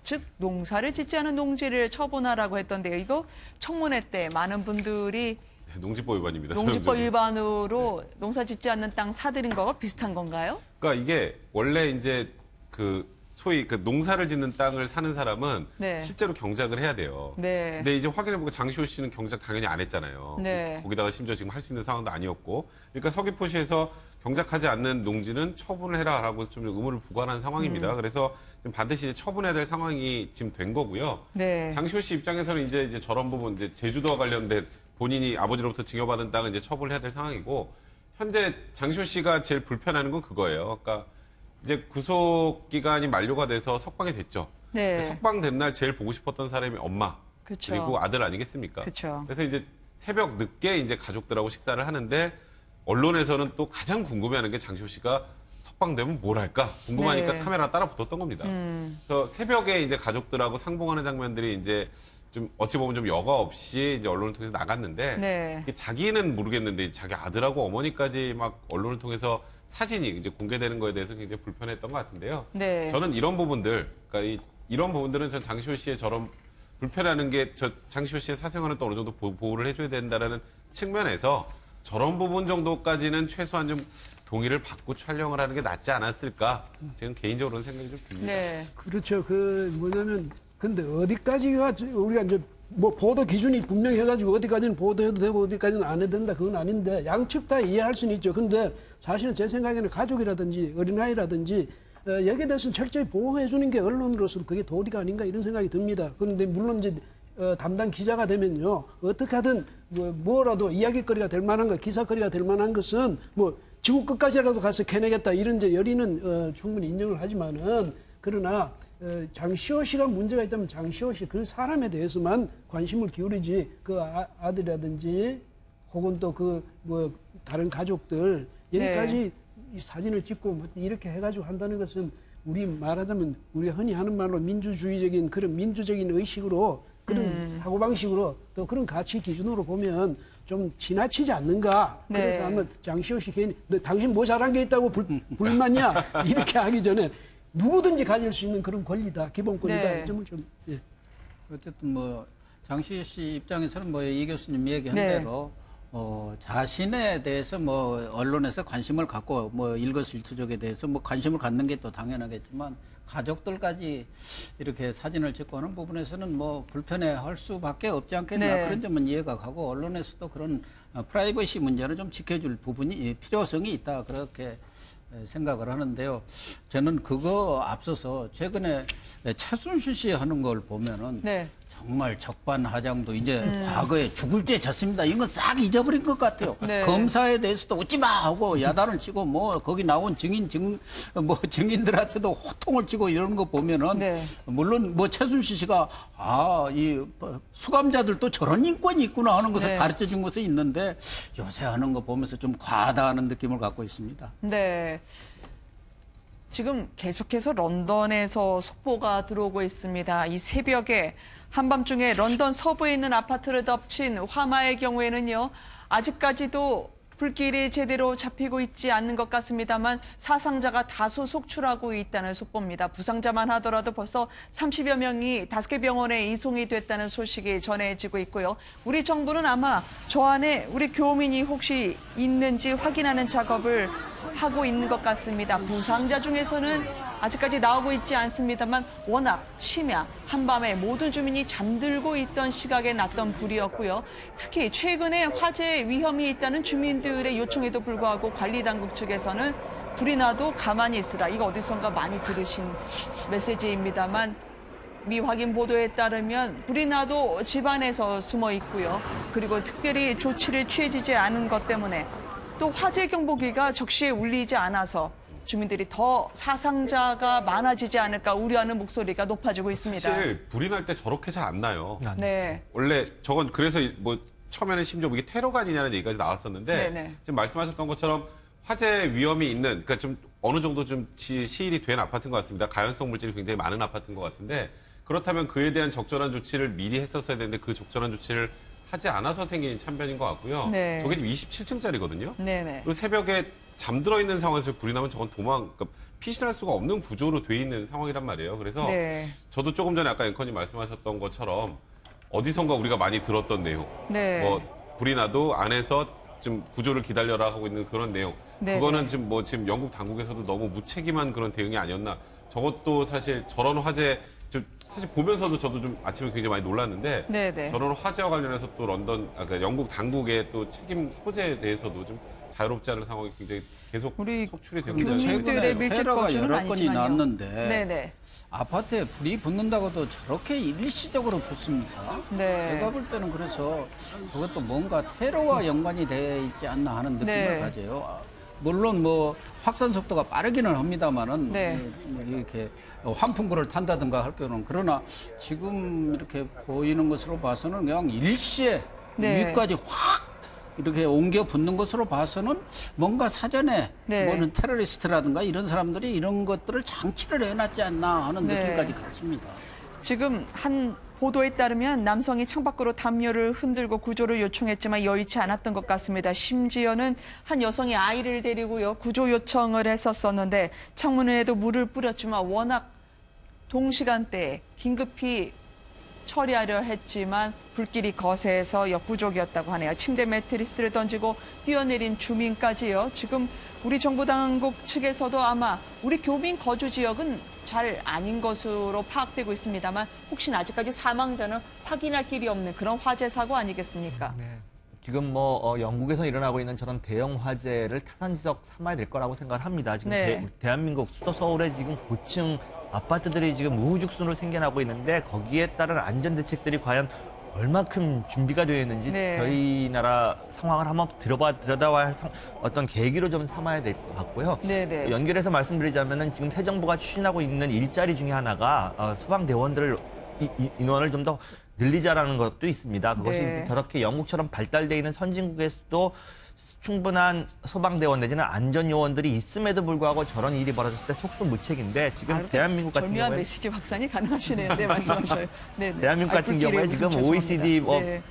즉 농사를 짓지 않은 농지를 처분하라고 했던데요. 이거 청문회 때 많은 분들이 농지법 위반입니다. 농지법 위반으로 농사 짓지 않는 땅 사들인 거가 비슷한 건가요? 그러니까 이게 원래 이제 소위 농사를 짓는 땅을 사는 사람은 실제로 경작을 해야 돼요. 근데 이제 확인해보고 장시호 씨는 경작 당연히 안 했잖아요. 거기다가 심지어 지금 할 수 있는 상황도 아니었고. 그러니까 서귀포시에서 경작하지 않는 농지는 처분을 해라라고 좀 의무를 부과하는 상황입니다. 그래서 지금 반드시 이제 처분해야 될 상황이 지금 된 거고요. 장시호 씨 입장에서는 이제 저런 부분, 이제 제주도와 관련된 본인이 아버지로부터 증여받은 땅은 이제 처분을 해야 될 상황이고, 현재 장시호 씨가 제일 불편해하는 건 그거예요. 그러니까 이제 구속 기간이 만료가 돼서 석방이 됐죠. 석방된 날 제일 보고 싶었던 사람이 엄마 그리고 아들 아니겠습니까? 그래서 이제 새벽 늦게 이제 가족들하고 식사를 하는데 언론에서는 또 가장 궁금해하는 게 장시호 씨가 석방되면 뭘 할까 궁금하니까 카메라 따라 붙었던 겁니다. 그래서 새벽에 이제 가족들하고 상봉하는 장면들이 이제 좀 어찌 보면 좀 여과 없이 이제 언론을 통해서 나갔는데 자기는 모르겠는데 자기 아들하고 어머니까지 막 언론을 통해서 사진이 이제 공개되는 거에 대해서 굉장히 불편했던 것 같은데요. 저는 이런 부분들, 그러니까 이런 부분들은 전 장시호 씨의 저런 불편해하는 게 장시호 씨의 사생활은 또 어느 정도 보호를 해줘야 된다라는 측면에서 저런 부분 정도까지는 최소한 좀 동의를 받고 촬영을 하는 게 낫지 않았을까? 지금 개인적으로는 생각이 좀 듭니다. 그렇죠. 뭐냐면 근데 어디까지가 우리가 이제 보도 기준이 분명히 해가지고 어디까지는 보도해도 되고 어디까지는 안 해도 된다 그건 아닌데 양측 다 이해할 수는 있죠. 근데 사실은 제 생각에는 가족이라든지 어린아이라든지 여기에 대해서는 철저히 보호해 주는 게 언론으로서도 그게 도리가 아닌가 이런 생각이 듭니다. 그런데 물론 이제 담당 기자가 되면요 어떻게 하든 뭐라도 이야기거리가 될 만한 것, 기사거리가 될 만한 것은 지구 끝까지라도 가서 캐내겠다 이런 이제 열의는 충분히 인정을 하지만은 그러나 장시호 씨가 문제가 있다면 장시호 씨 그 사람에 대해서만 관심을 기울이지 그 아들이라든지 혹은 또 다른 가족들 여기까지 이 사진을 찍고 이렇게 해가지고 한다는 것은 우리 말하자면 우리가 흔히 하는 말로 민주주의적인 그런 민주적인 의식으로 그런 사고방식으로 또 그런 가치 기준으로 보면 좀 지나치지 않는가. 그래서 한번 장시호 씨 괜히 너 당신 뭐 잘한 게 있다고 불만이야 이렇게 하기 전에 누구든지 가질 수 있는 그런 권리다, 기본권이다. 이 점을 좀. 어쨌든 장시호 씨 입장에서는 이 교수님 얘기한 대로 자신에 대해서 언론에서 관심을 갖고 일거수일투족에 대해서 관심을 갖는 게 또 당연하겠지만 가족들까지 이렇게 사진을 찍고 하는 부분에서는 불편해할 수밖에 없지 않겠나 그런 점은 이해가 가고 언론에서도 그런 프라이버시 문제는 좀 지켜줄 부분이 필요성이 있다 그렇게 생각을 하는데요. 저는 그거 앞서서 최근에 최순실 씨 하는 걸 보면은 정말 적반하장도 이제 과거에 죽을 죄 졌습니다. 이건 싹 잊어버린 것 같아요. 검사에 대해서도 웃지 마 하고 야단을 치고 거기 나온 증인들한테도 호통을 치고 이런 거 보면은 물론 최순실 씨가 이 수감자들도 저런 인권이 있구나 하는 것을 가르쳐 준 것은 있는데 요새 하는 거 보면서 좀 과다하는 느낌을 갖고 있습니다. 지금 계속해서 런던에서 속보가 들어오고 있습니다. 이 새벽에 한밤중에 런던 서부에 있는 아파트를 덮친 화마의 경우에는요. 아직까지도 불길이 제대로 잡히고 있지 않는 것 같습니다만 사상자가 다소 속출하고 있다는 속보입니다. 부상자만 하더라도 벌써 30여 명이 5개 병원에 이송이 됐다는 소식이 전해지고 있고요. 우리 정부는 아마 저 안에 우리 교민이 혹시 있는지 확인하는 작업을 하고 있는 것 같습니다. 부상자 중에서는 아직까지 나오고 있지 않습니다만 워낙 심야 한밤에 모든 주민이 잠들고 있던 시각에 났던 불이었고요. 특히 최근에 화재 위험이 있다는 주민들의 요청에도 불구하고 관리당국 측에서는 불이 나도 가만히 있으라. 이거 어디선가 많이 들으신 메시지입니다만 미확인 보도에 따르면 불이 나도 집안에서 숨어 있고요. 그리고 특별히 조치를 취해지지 않은 것 때문에 또 화재 경보기가 적시에 울리지 않아서 주민들이 더 사상자가 많아지지 않을까 우려하는 목소리가 높아지고 있습니다. 사실 불이 날 때 저렇게 잘 안 나요. 네. 원래 저건 그래서 뭐 처음에는 심지어 이게 테러가 아니냐는 얘기까지 나왔었는데 네네. 지금 말씀하셨던 것처럼 화재 위험이 있는 그러니까 좀 어느 정도 좀 시일이 된 아파트인 것 같습니다. 가연성 물질이 굉장히 많은 아파트인 것 같은데 그렇다면 그에 대한 적절한 조치를 미리 했었어야 되는데 그 적절한 조치를 하지 않아서 생긴 참변인 것 같고요. 네. 저게 지금 27층짜리거든요. 네네. 그리고 새벽에 잠들어 있는 상황에서 불이 나면 저건 그러니까 피신할 수가 없는 구조로 돼 있는 상황이란 말이에요. 그래서 네. 저도 조금 전에 아까 앵커님 말씀하셨던 것처럼 어디선가 우리가 많이 들었던 내용. 네. 뭐 불이 나도 안에서 좀 구조를 기다려라 하고 있는 그런 내용. 네. 그거는 지금 영국 당국에서도 너무 무책임한 그런 대응이 아니었나. 저것도 사실 저런 화재 사실 보면서도 저도 좀 아침에 굉장히 많이 놀랐는데 네네. 저런 화재와 관련해서 또 그러니까 영국 당국의 또 책임 소재에 대해서도 좀 자유롭지 않은 상황이 굉장히 계속 속출이 되고 있는 교민들의 테러가 여러 건이 아니지만요. 났는데 네네. 아파트에 불이 붙는다고도 저렇게 일시적으로 붙습니까? 네. 제가 볼 때는 그래서 저것도 뭔가 테러와 연관이 돼 있지 않나 하는 느낌을 네. 가져요. 물론 뭐 확산 속도가 빠르기는 합니다만은 네. 이렇게 환풍구를 탄다든가 할 경우는 그러나 지금 이렇게 보이는 것으로 봐서는 그냥 일시에 네. 위까지 확 이렇게 옮겨 붙는 것으로 봐서는 뭔가 사전에 네. 뭐는 테러리스트라든가 이런 사람들이 이런 것들을 장치를 해놨지 않나 하는 네. 느낌까지 갖습니다. 지금 한 보도에 따르면 남성이 창밖으로 담요를 흔들고 구조를 요청했지만 여의치 않았던 것 같습니다. 심지어는 한 여성이 아이를 데리고요 구조 요청을 했었었는데 창문에도 물을 뿌렸지만 워낙 동시간대에 긴급히 처리하려 했지만 불길이 거세서 역부족이었다고 하네요. 침대 매트리스를 던지고 뛰어내린 주민까지요. 지금 우리 정부 당국 측에서도 아마 우리 교민 거주 지역은 잘 아닌 것으로 파악되고 있습니다만 혹시나 아직까지 사망자는 확인할 길이 없는 그런 화재 사고 아니겠습니까? 네. 지금 영국에서 일어나고 있는 저런 대형 화재를 타산지석 삼아야 될 거라고 생각을 합니다. 지금 네. 대한민국 수도 서울에 지금 고층 아파트들이 지금 우후죽순으로 생겨나고 있는데 거기에 따른 안전대책들이 과연 얼마큼 준비가 되어 있는지 네. 저희 나라 상황을 한번 들여다봐야 할 어떤 계기로 좀 삼아야 될 것 같고요. 네네. 연결해서 말씀드리자면은 지금 새 정부가 추진하고 있는 일자리 중에 하나가 소방대원들 인원을 좀 더 늘리자라는 것도 있습니다. 그것이 네. 이제 저렇게 영국처럼 발달되어 있는 선진국에서도 충분한 소방대원 내지는 안전요원들이 있음에도 불구하고 저런 일이 벌어졌을 때 속도 무책인데 지금 대한민국 같은 절묘한 경우에 메시지 확산이 가능하시네요. 네, 말씀하셔요. 네, 네. 대한민국 같은 경우에 지금 OECD 네.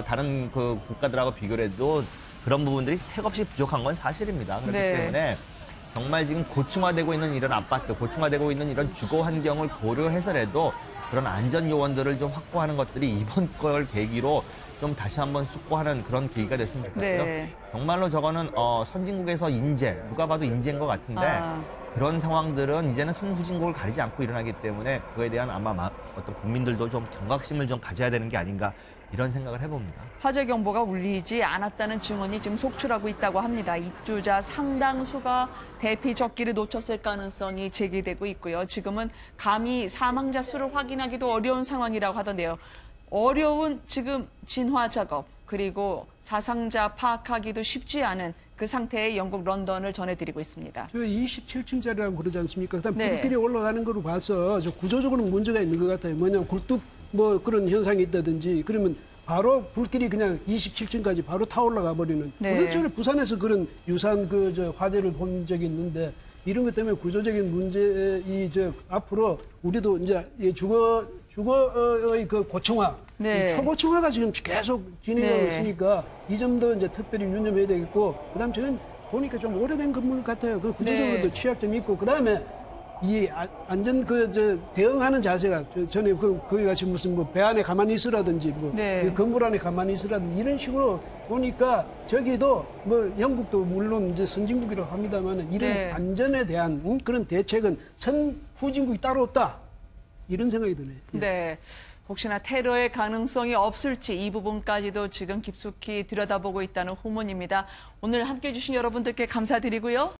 다른 그 국가들하고 비교를 해도 그런 부분들이 택없이 부족한 건 사실입니다. 그렇기 네. 때문에 정말 지금 고층화되고 있는 이런 아파트, 고층화되고 있는 이런 주거 환경을 고려해서라도 그런 안전 요원들을 좀 확보하는 것들이 이번 걸 계기로 좀 다시 한번 숙고하는 그런 계기가 됐으면 좋겠고요. 네. 정말로 저거는 선진국에서 인재, 누가 봐도 인재인 것 같은데 그런 상황들은 이제는 선후진국을 가리지 않고 일어나기 때문에 그거에 대한 아마 어떤 국민들도 좀 경각심을 좀 가져야 되는 게 아닌가 이런 생각을 해봅니다. 화재 경보가 울리지 않았다는 증언이 지금 속출하고 있다고 합니다. 입주자 상당수가 대피 적기를 놓쳤을 가능성이 제기되고 있고요. 지금은 감히 사망자 수를 확인하기도 어려운 상황이라고 하던데요. 어려운 지금 진화 작업 그리고 사상자 파악하기도 쉽지 않은 그 상태의 영국 런던을 전해드리고 있습니다. 저 27층짜리라고 그러지 않습니까? 그다음 네. 불길이 올라가는 거로 봐서 저 구조적으로 문제가 있는 것 같아요. 뭐냐면 굴뚝 뭐 그런 현상이 있다든지 그러면 바로 불길이 그냥 27층까지 바로 타 올라가 버리는. 네. 우리 전에 부산에서 그런 유사한 저 화재를 본 적이 있는데 이런 것 때문에 구조적인 문제 앞으로 우리도 이제 주거의 그 고층화, 네. 초고층화가 지금 계속 진행하고 네. 있으니까 이 점도 이제 특별히 유념해야 되겠고, 그다음 저는 보니까 좀 오래된 건물 같아요. 그 구조적으로도 네. 취약점이 있고, 그다음에 이 안전 대응하는 자세가 전에 거기 같이 무슨 뭐 배 안에 가만히 있으라든지 뭐 네. 그 건물 안에 가만히 있으라든지 이런 식으로 보니까 저기도 뭐 영국도 물론 이제 선진국이라고 합니다만 이런 네. 안전에 대한 그런 대책은 선후진국이 따로 없다. 이런 생각이 드네요. 네. 혹시나 테러의 가능성이 없을지 이 부분까지도 지금 깊숙이 들여다보고 있다는 후문입니다. 오늘 함께해 주신 여러분들께 감사드리고요.